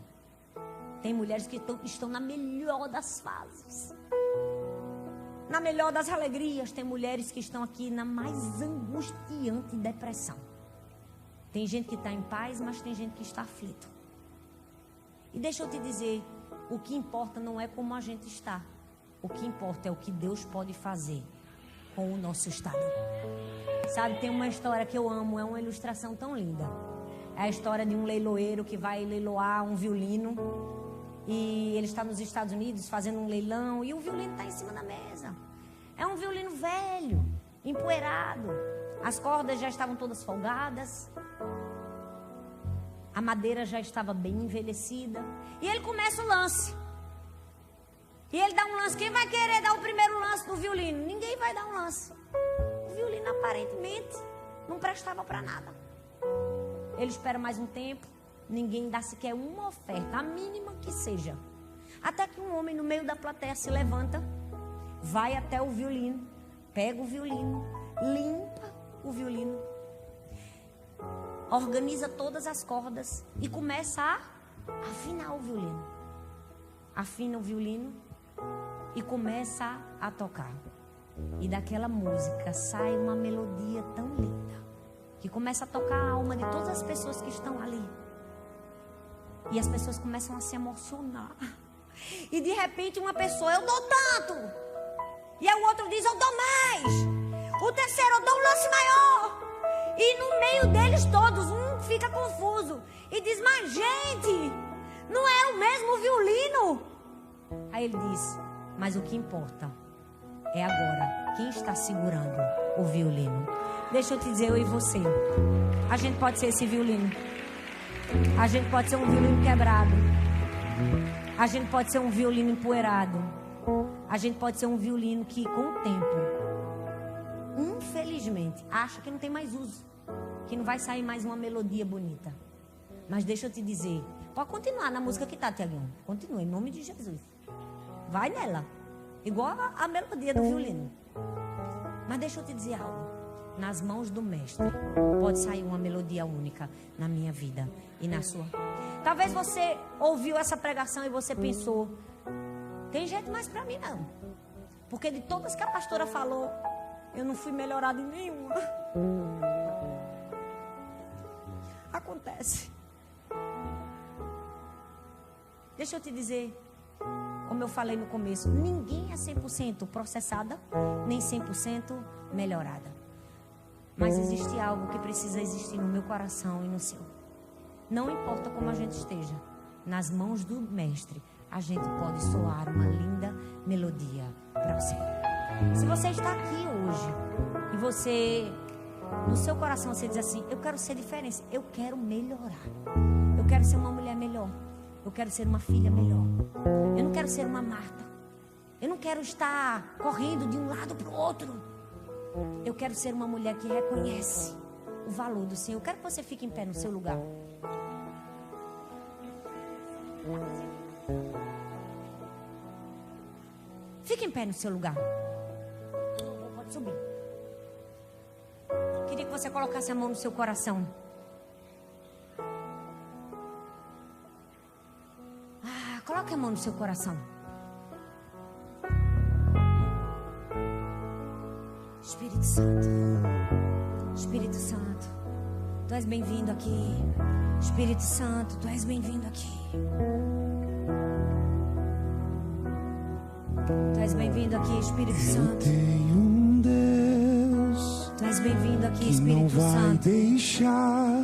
Tem mulheres que estão na melhor das fases, na melhor das alegrias. Tem mulheres que estão aqui na mais angustiante depressão. Tem gente que está em paz, mas tem gente que está aflito. E deixa eu te dizer, o que importa não é como a gente está. O que importa é o que Deus pode fazer com o nosso estado. Sabe, tem uma história que eu amo, é uma ilustração tão linda. É a história de um leiloeiro que vai leiloar um violino. E ele está nos Estados Unidos fazendo um leilão e o violino está em cima da mesa. É um violino velho, empoeirado. As cordas já estavam todas folgadas. A madeira já estava bem envelhecida. E ele começa o lance. E ele dá um lance. Quem vai querer dar o primeiro lance do violino? Ninguém vai dar um lance. O violino aparentemente não prestava para nada. Ele espera mais um tempo. Ninguém dá sequer uma oferta, a mínima que seja. Até que um homem no meio da plateia se levanta, vai até o violino, pega o violino, limpa o violino, organiza todas as cordas e começa a afinar o violino. Afina o violino e começa a tocar. E daquela música sai uma melodia tão linda, que começa a tocar a alma de todas as pessoas que estão ali. E as pessoas começam a se emocionar. E de repente uma pessoa, eu dou tanto. E aí o outro diz, eu dou mais. O terceiro, eu dou um lance maior. E no meio deles todos, um fica confuso. E diz, mas gente, não era o mesmo violino? Aí ele diz, mas o que importa é agora quem está segurando o violino. Deixa eu te dizer, eu e você, a gente pode ser esse violino. A gente pode ser um violino quebrado. A gente pode ser um violino empoeirado. A gente pode ser um violino que com o tempo, infelizmente, acha que não tem mais uso, que não vai sair mais uma melodia bonita. Mas deixa eu te dizer, pode continuar na música que tá, Tiaguinho. Continua, em nome de Jesus. Vai nela, igual a melodia do violino. Mas deixa eu te dizer algo. Nas mãos do mestre pode sair uma melodia única na minha vida e na sua. Talvez você ouviu essa pregação e você pensou, tem jeito mais pra mim não, porque de todas que a pastora falou, eu não fui melhorada em nenhuma. Acontece. Deixa eu te dizer, como eu falei no começo, ninguém é 100% processada, nem 100% melhorada. Mas existe algo que precisa existir no meu coração e no seu. Não importa como a gente esteja, nas mãos do mestre, a gente pode soar uma linda melodia para você. Se você está aqui hoje e você, no seu coração, você diz assim, eu quero ser diferente, eu quero melhorar. Eu quero ser uma mulher melhor. Eu quero ser uma filha melhor. Eu não quero ser uma Marta. Eu não quero estar correndo de um lado para o outro. Eu quero ser uma mulher que reconhece o valor do Senhor. Eu quero que você fique em pé no seu lugar. Fique em pé no seu lugar. Pode subir. Queria que você colocasse a mão no seu coração. Coloque a mão no seu coração. Espírito Santo, Espírito Santo, Tu és bem-vindo aqui. Espírito Santo, Tu és bem-vindo aqui. Tu és bem-vindo aqui, Espírito Santo. Tem um Deus Tu és bem-vindo aqui, que Espírito não vai Santo. deixar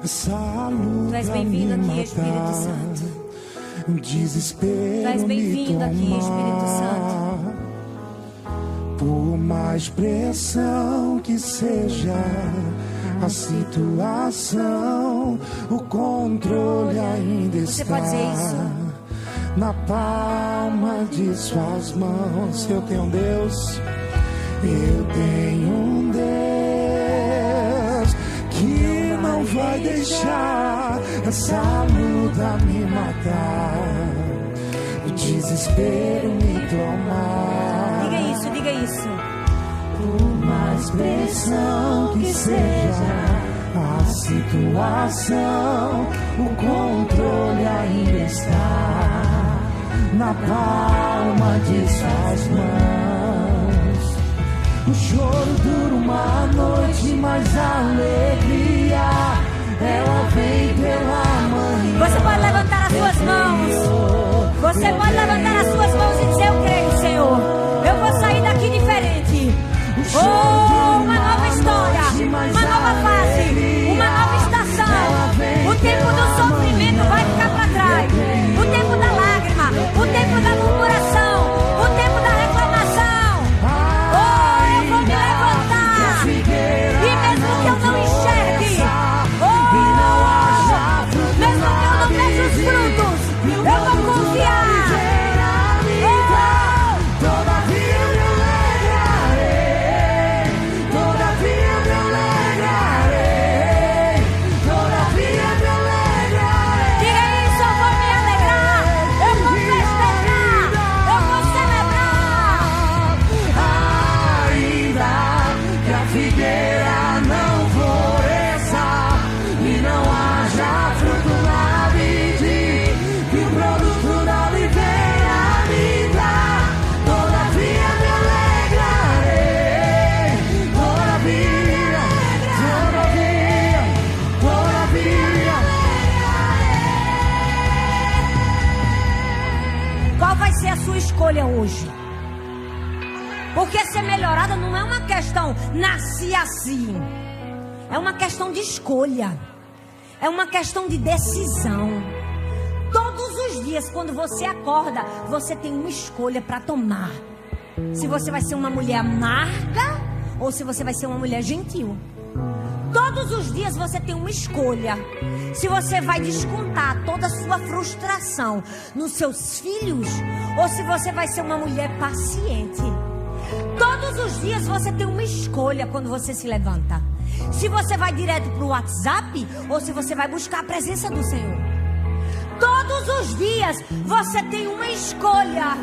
essa luta Tu és bem-vindo me aqui, Espírito matar. Santo. O desespero Tu és bem-vindo me aqui, Espírito tomar. Por mais pressão que seja a situação, o controle ainda Você está pode dizer isso? na palma de suas mãos. Eu tenho um Deus, eu tenho um Deus que não vai deixar essa luta me matar, o desespero me tomar. Diga isso, diga isso. Por mais pressão que seja a situação, o controle ainda está na palma de suas mãos. O choro dura uma noite, mas a alegria ela vem pela manhã. Você pode levantar as suas mãos. Você pode levantar as suas mãos e dizer, eu creio, Senhor. Eu vou sair daqui diferente. Oh, uma nova história, uma nova fase, uma nova estação. O tempo do sofrimento vai ficar para trás. O tempo da lágrima, o tempo da murmuração, o tempo da reclamação. Oh, eu vou me levantar. E mesmo que eu não enxergue, oh, mesmo que eu não veja os frutos, ser a sua escolha hoje. Porque ser melhorada não é uma questão nasci assim. É uma questão de escolha. É uma questão de decisão. Todos os dias, quando você acorda, você tem uma escolha para tomar. Se você vai ser uma mulher amarga ou se você vai ser uma mulher gentil. Todos os dias você tem uma escolha. Se você vai descontar toda a sua frustração nos seus filhos ou se você vai ser uma mulher paciente. Todos os dias você tem uma escolha quando você se levanta. Se você vai direto para o WhatsApp ou se você vai buscar a presença do Senhor. Todos os dias você tem uma escolha.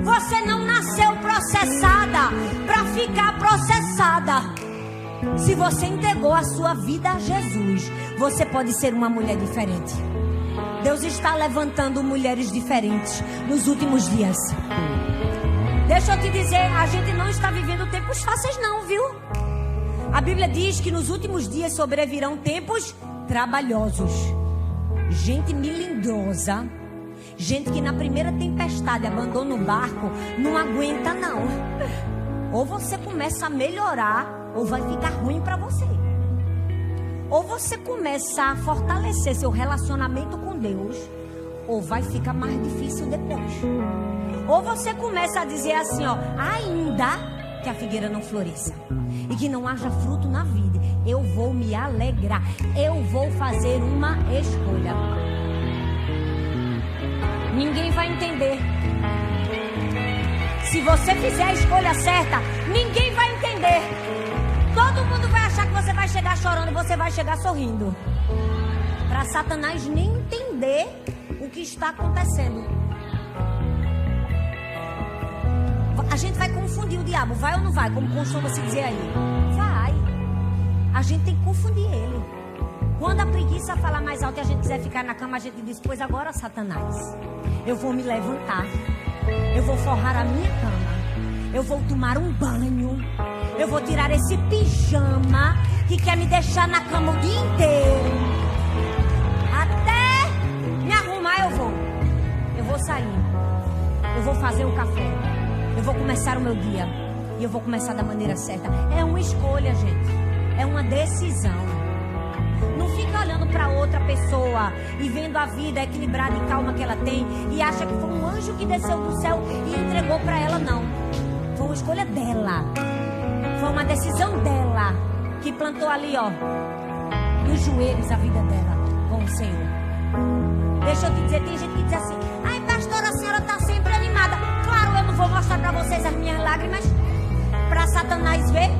Você não nasceu processada para ficar processada. Se você entregou a sua vida a Jesus, você pode ser uma mulher diferente. Deus está levantando mulheres diferentes nos últimos dias. Deixa eu te dizer, a gente não está vivendo tempos fáceis não, viu? A Bíblia diz que nos últimos dias sobrevirão tempos trabalhosos. Gente melindrosa, gente que na primeira tempestade abandona o barco, não aguenta não. Ou você começa a melhorar, ou vai ficar ruim para você. Ou você começa a fortalecer seu relacionamento com Deus, ou vai ficar mais difícil depois. Ou você começa a dizer assim, ó, ainda que a figueira não floresça e que não haja fruto na vida, eu vou me alegrar, eu vou fazer uma escolha. Ninguém vai entender. Se você fizer a escolha certa, ninguém vai entender. Todo mundo vai achar que você vai chegar chorando, você vai chegar sorrindo. Para Satanás nem entender o que está acontecendo. A gente vai confundir o diabo, vai ou não vai? Como costuma se dizer aí. Vai. A gente tem que confundir ele. Quando a preguiça falar mais alto e a gente quiser ficar na cama, a gente diz, pois agora, Satanás, eu vou me levantar. Eu vou forrar a minha cama. Eu vou tomar um banho. Eu vou tirar esse pijama que quer me deixar na cama o dia inteiro. Até me arrumar eu vou sair. Eu vou fazer um café. Eu vou começar o meu dia. E eu vou começar da maneira certa. É uma escolha, gente. É uma decisão. Não fica olhando para outra pessoa e vendo a vida equilibrada e calma que ela tem e acha que foi um anjo que desceu do céu e entregou para ela, não. Foi uma escolha dela. Foi uma decisão dela que plantou ali, ó, nos joelhos a vida dela com o Senhor. Deixa eu te dizer, tem gente que diz assim, ai pastora, a senhora está sempre animada. Claro, eu não vou mostrar para vocês as minhas lágrimas para Satanás ver.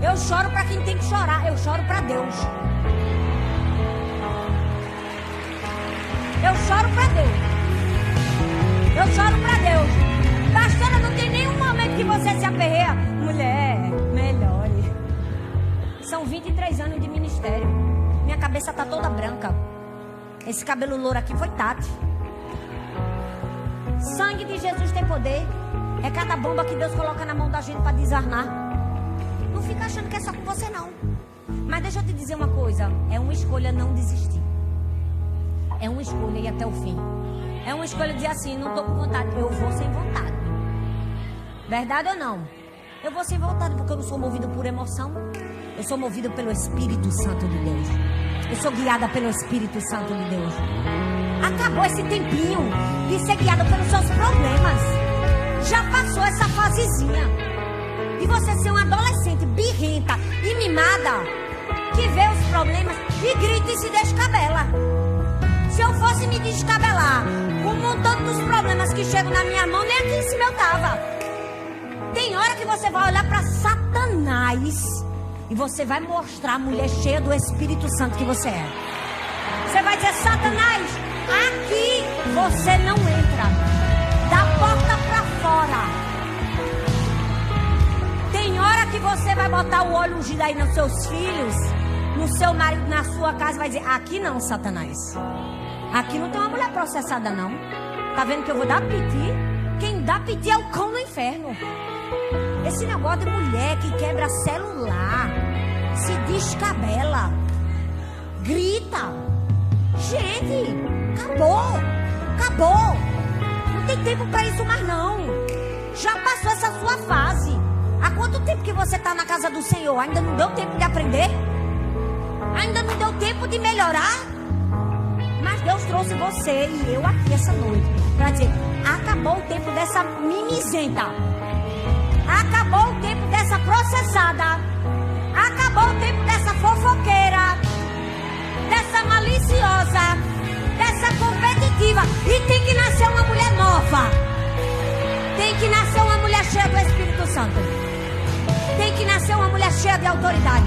Eu choro para quem tem que chorar, eu choro para Deus. Eu choro para Deus. Eu choro para Deus. Pastora, não tem nenhum momento que você se aperreia. Mulher, melhore. São 23 anos de ministério. Minha cabeça tá toda branca. Esse cabelo louro aqui foi Tati. Sangue de Jesus tem poder. É cada bomba que Deus coloca na mão da gente para desarmar. Não fica achando que é só com você não. Mas deixa eu te dizer uma coisa. É uma escolha não desistir. É uma escolha ir até o fim. É uma escolha dizer assim, não estou com vontade, eu vou sem vontade. Verdade ou não? Eu vou sem vontade porque eu não sou movido por emoção. Eu sou movido pelo Espírito Santo de Deus. Eu sou guiada pelo Espírito Santo de Deus. Acabou esse tempinho de ser guiada pelos seus problemas. Já passou essa fasezinha de você ser uma adolescente birrenta e mimada que vê os problemas e grita e se descabela. Se eu fosse me descabelar com um montão dos problemas que chegam na minha mão, nem aqui em cima eu tava. Tem hora que você vai olhar para Satanás e você vai mostrar a mulher cheia do Espírito Santo que você é. Você vai dizer, Satanás, aqui você não entra. Da porta para fora. Tem hora que você vai botar o óleo ungido aí nos seus filhos, no seu marido, na sua casa, vai dizer, aqui não, Satanás. Aqui não tem uma mulher processada, não. Tá vendo que eu vou dar piti? Quem dá piti é o cão no inferno. Esse negócio de mulher que quebra celular, se descabela, grita. Gente, acabou. Acabou. Não não tem tempo para isso mais não. Já passou essa sua fase. Há quanto tempo que você está na casa do Senhor? Ainda não deu tempo de aprender? Ainda não deu tempo de melhorar? Mas Deus trouxe você e eu aqui essa noite para dizer, acabou o tempo dessa mimizenta. Acabou o tempo dessa processada. Acabou o tempo dessa fofoqueira, dessa maliciosa, dessa competitiva. E tem que nascer uma mulher nova. Tem que nascer uma mulher cheia do Espírito Santo. Tem que nascer uma mulher cheia de autoridade.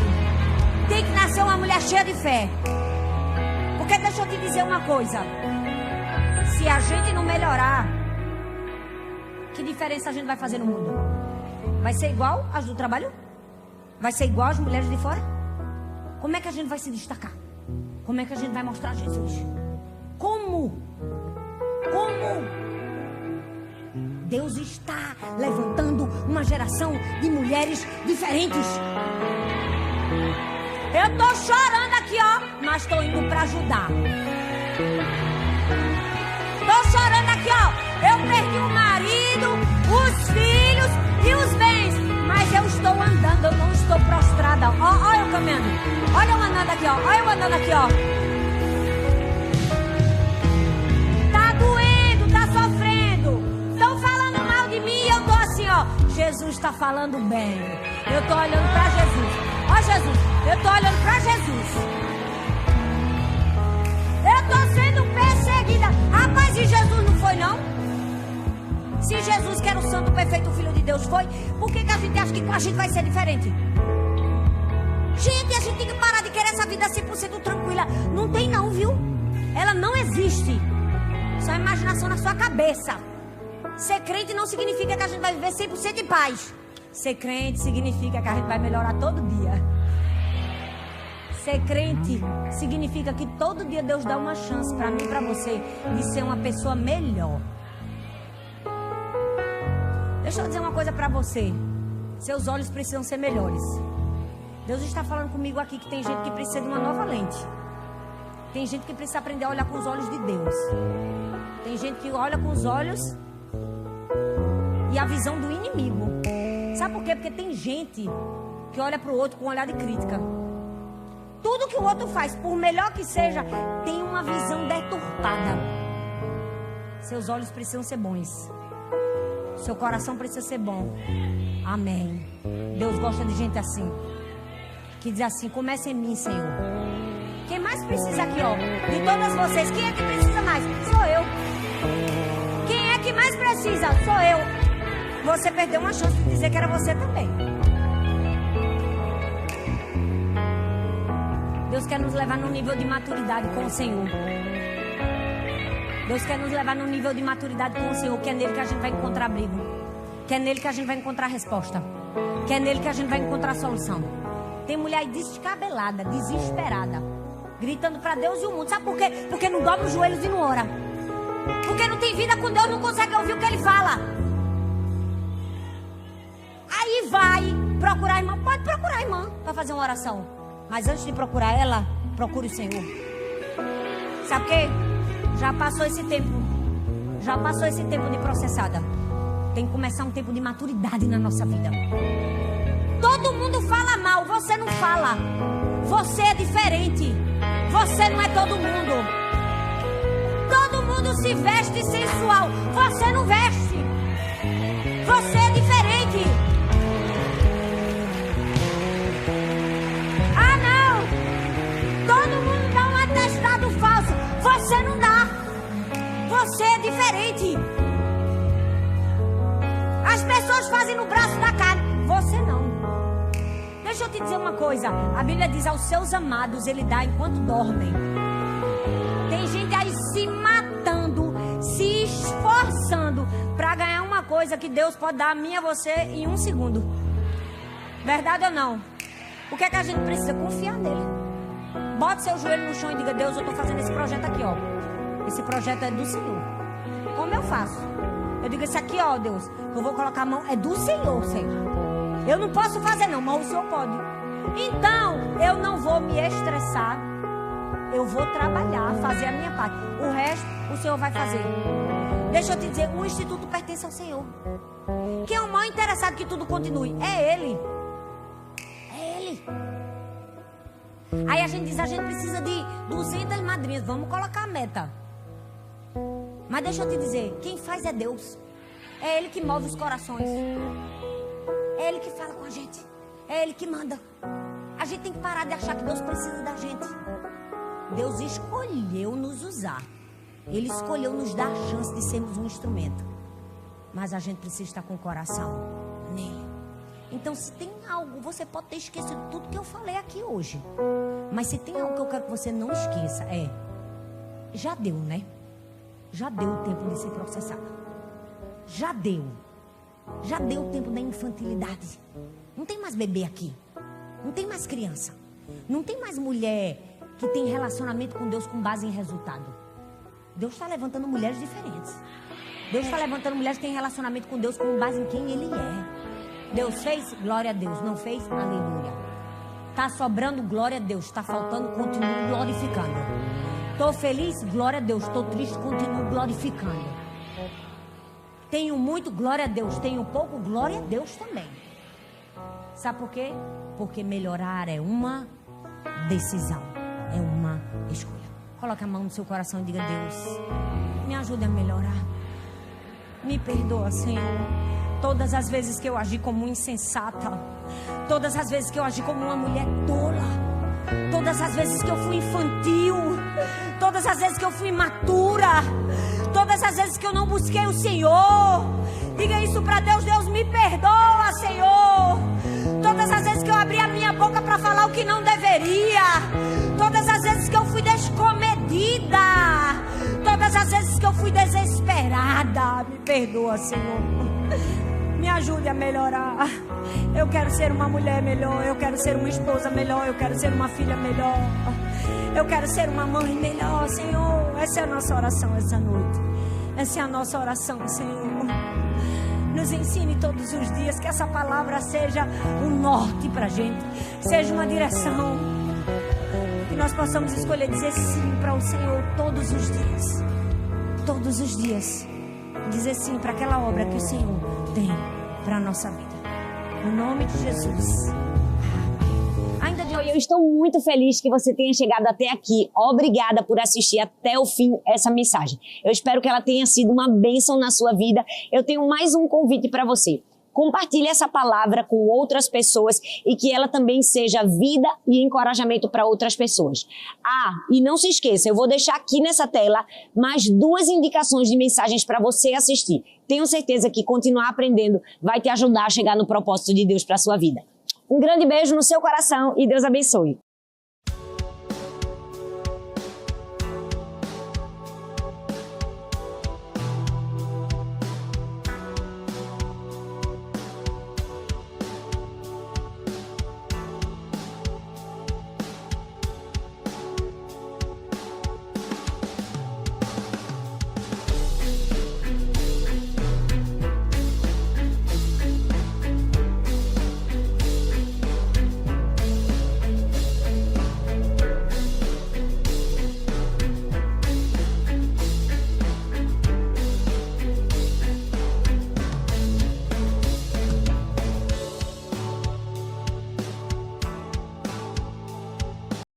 Tem que nascer uma mulher cheia de fé. Porque deixa eu te dizer uma coisa. Se a gente não melhorar, que diferença a gente vai fazer no mundo? Vai ser igual às do trabalho? Vai ser igual às mulheres de fora? Como é que a gente vai se destacar? Como é que a gente vai mostrar Jesus? Como? Deus está levantando uma geração de mulheres diferentes. Eu tô chorando aqui, ó, mas tô indo para ajudar. Tô chorando aqui, ó. Eu perdi o marido, os filhos e os bens, mas eu estou andando, eu não estou prostrada. Ó, eu caminhando. Olha eu andando aqui, ó. Olha eu andando aqui, ó. Tá doendo, tá sofrendo. Estão falando mal de mim e eu tô assim, ó. Jesus está falando bem. Eu tô olhando para Jesus. Ó, Jesus, eu tô olhando para Jesus. Eu tô sendo perseguida. Rapaz, e Jesus não foi, não? Se Jesus, que era o santo, perfeito, Filho de Deus, foi, por que a gente acha que a gente vai ser diferente? Gente, a gente tem que parar de querer essa vida 100% tranquila. Não tem não, viu? Ela não existe. Só imaginação na sua cabeça. Ser crente não significa que a gente vai viver 100% em paz. Ser crente significa que a gente vai melhorar todo dia. Ser crente significa que todo dia Deus dá uma chance para mim e para você de ser uma pessoa melhor. Deixa eu dizer uma coisa para você. Seus olhos precisam ser melhores. Deus está falando comigo aqui que tem gente que precisa de uma nova lente. Tem gente que precisa aprender a olhar com os olhos de Deus. Tem gente que olha com os olhos e a visão do inimigo. Sabe por quê? Porque tem gente que olha para o outro com um olhar de crítica. Tudo que o outro faz, por melhor que seja, tem uma visão deturpada. Seus olhos precisam ser bons. Seu coração precisa ser bom. Amém. Deus gosta de gente assim, que diz assim, comece em mim, Senhor. Quem mais precisa aqui, ó, de todas vocês, quem é que precisa mais? Sou eu. Quem é que mais precisa? Sou eu. Você perdeu uma chance de dizer que era você também. Deus quer nos levar num nível de maturidade com o Senhor. Deus quer nos levar num nível de maturidade com o Senhor, que é nele que a gente vai encontrar abrigo, que é nele que a gente vai encontrar resposta, que é nele que a gente vai encontrar solução. Tem mulher aí descabelada, desesperada, gritando para Deus e o mundo. Sabe por quê? Porque não dobra os joelhos e não ora. Porque não tem vida com Deus, não consegue ouvir o que Ele fala. Aí vai procurar a irmã. Pode procurar a irmã para fazer uma oração, mas antes de procurar ela, procure o Senhor. Sabe por quê? Já passou esse tempo. Já passou esse tempo de processada. Tem que começar um tempo de maturidade na nossa vida. Todo mundo fala mal, você não fala. Você é diferente. Você não é todo mundo. Todo mundo se veste sensual. Você não veste. Você é diferente. Ah, não. Todo mundo dá um atestado falso. Você não dá. Você é diferente. As pessoas fazem no braço da carne. Você não. Deixa eu te dizer uma coisa. A Bíblia diz aos seus amados Ele dá enquanto dormem. Tem gente aí se matando, se esforçando para ganhar uma coisa que Deus pode dar a mim e a você em 1 segundo. Verdade ou não? O que é que a gente precisa? Confiar nele. Bote seu joelho no chão e diga: Deus, eu estou fazendo esse projeto aqui, ó. Esse projeto é do Senhor. Como eu faço? Eu digo: esse aqui, ó, Deus, eu vou colocar a mão, é do Senhor, Senhor. Eu não posso fazer não, mas o Senhor pode. Então, eu não vou me estressar. eu vou trabalhar, fazer a minha parte. O resto, o Senhor vai fazer. Deixa eu te dizer, o instituto pertence ao Senhor. Quem é o maior interessado que tudo continue? É Ele. É Ele. Aí a gente diz, a gente precisa de 200 madrinhas. Vamos colocar a meta. Mas deixa eu te dizer, quem faz é Deus. É Ele que move os corações. É Ele que fala com a gente. É Ele que manda. A gente tem que parar de achar que Deus precisa da gente. Deus escolheu nos usar. Ele escolheu nos dar a chance de sermos um instrumento. Mas a gente precisa estar com o coração nele. Então, se tem algo, você pode ter esquecido tudo que eu falei aqui hoje. Mas se tem algo que eu quero que você não esqueça, já deu, né? Já deu o tempo de ser processado. Já deu. Já deu o tempo da infantilidade. Não tem mais bebê aqui. Não tem mais criança. Não tem mais mulher que tem relacionamento com Deus com base em resultado. Deus está levantando mulheres diferentes. Deus está levantando mulheres que têm relacionamento com Deus com base em quem Ele é. Deus fez? Glória a Deus. Não fez? Aleluia. Está sobrando? Glória a Deus. Está faltando? Continuo glorificando. Estou feliz? Glória a Deus. Estou triste? Continuo glorificando. Tenho muito? Glória a Deus. Tenho pouco? Glória a Deus também. Sabe por quê? Porque melhorar é uma decisão. É uma escolha. Coloque a mão no seu coração e diga: Deus, me ajude a melhorar. Me perdoa, Senhor. Todas as vezes que eu agi como insensata. Todas as vezes que eu agi como uma mulher tola. Todas as vezes que eu fui infantil. Todas as vezes que eu fui imatura. Todas as vezes que eu não busquei o Senhor. Diga isso para Deus: Deus, me perdoa, Senhor. Todas as vezes que eu abri a minha boca para falar o que não deveria. Todas as vezes que eu fui descomedida. Todas as vezes que eu fui desesperada. Me perdoa, Senhor. Me ajude a melhorar. Eu quero ser uma mulher melhor. Eu quero ser uma esposa melhor. Eu quero ser uma filha melhor. Eu quero ser uma mãe melhor, Senhor. Essa é a nossa oração essa noite. Essa é a nossa oração, Senhor. Nos ensine todos os dias, que essa palavra seja um norte pra gente, seja uma direção, que nós possamos escolher dizer sim para o Senhor todos os dias. Todos os dias dizer sim para aquela obra que o Senhor tem para a nossa vida. No nome de Jesus. Eu estou muito feliz que você tenha chegado até aqui. Obrigada por assistir até o fim essa mensagem. Eu espero que ela tenha sido uma bênção na sua vida. Eu tenho mais um convite para você. Compartilhe essa palavra com outras pessoas e que ela também seja vida e encorajamento para outras pessoas. E não se esqueça, eu vou deixar aqui nessa tela mais 2 indicações de mensagens para você assistir. Tenho certeza que continuar aprendendo vai te ajudar a chegar no propósito de Deus para a sua vida. Um grande beijo no seu coração e Deus abençoe.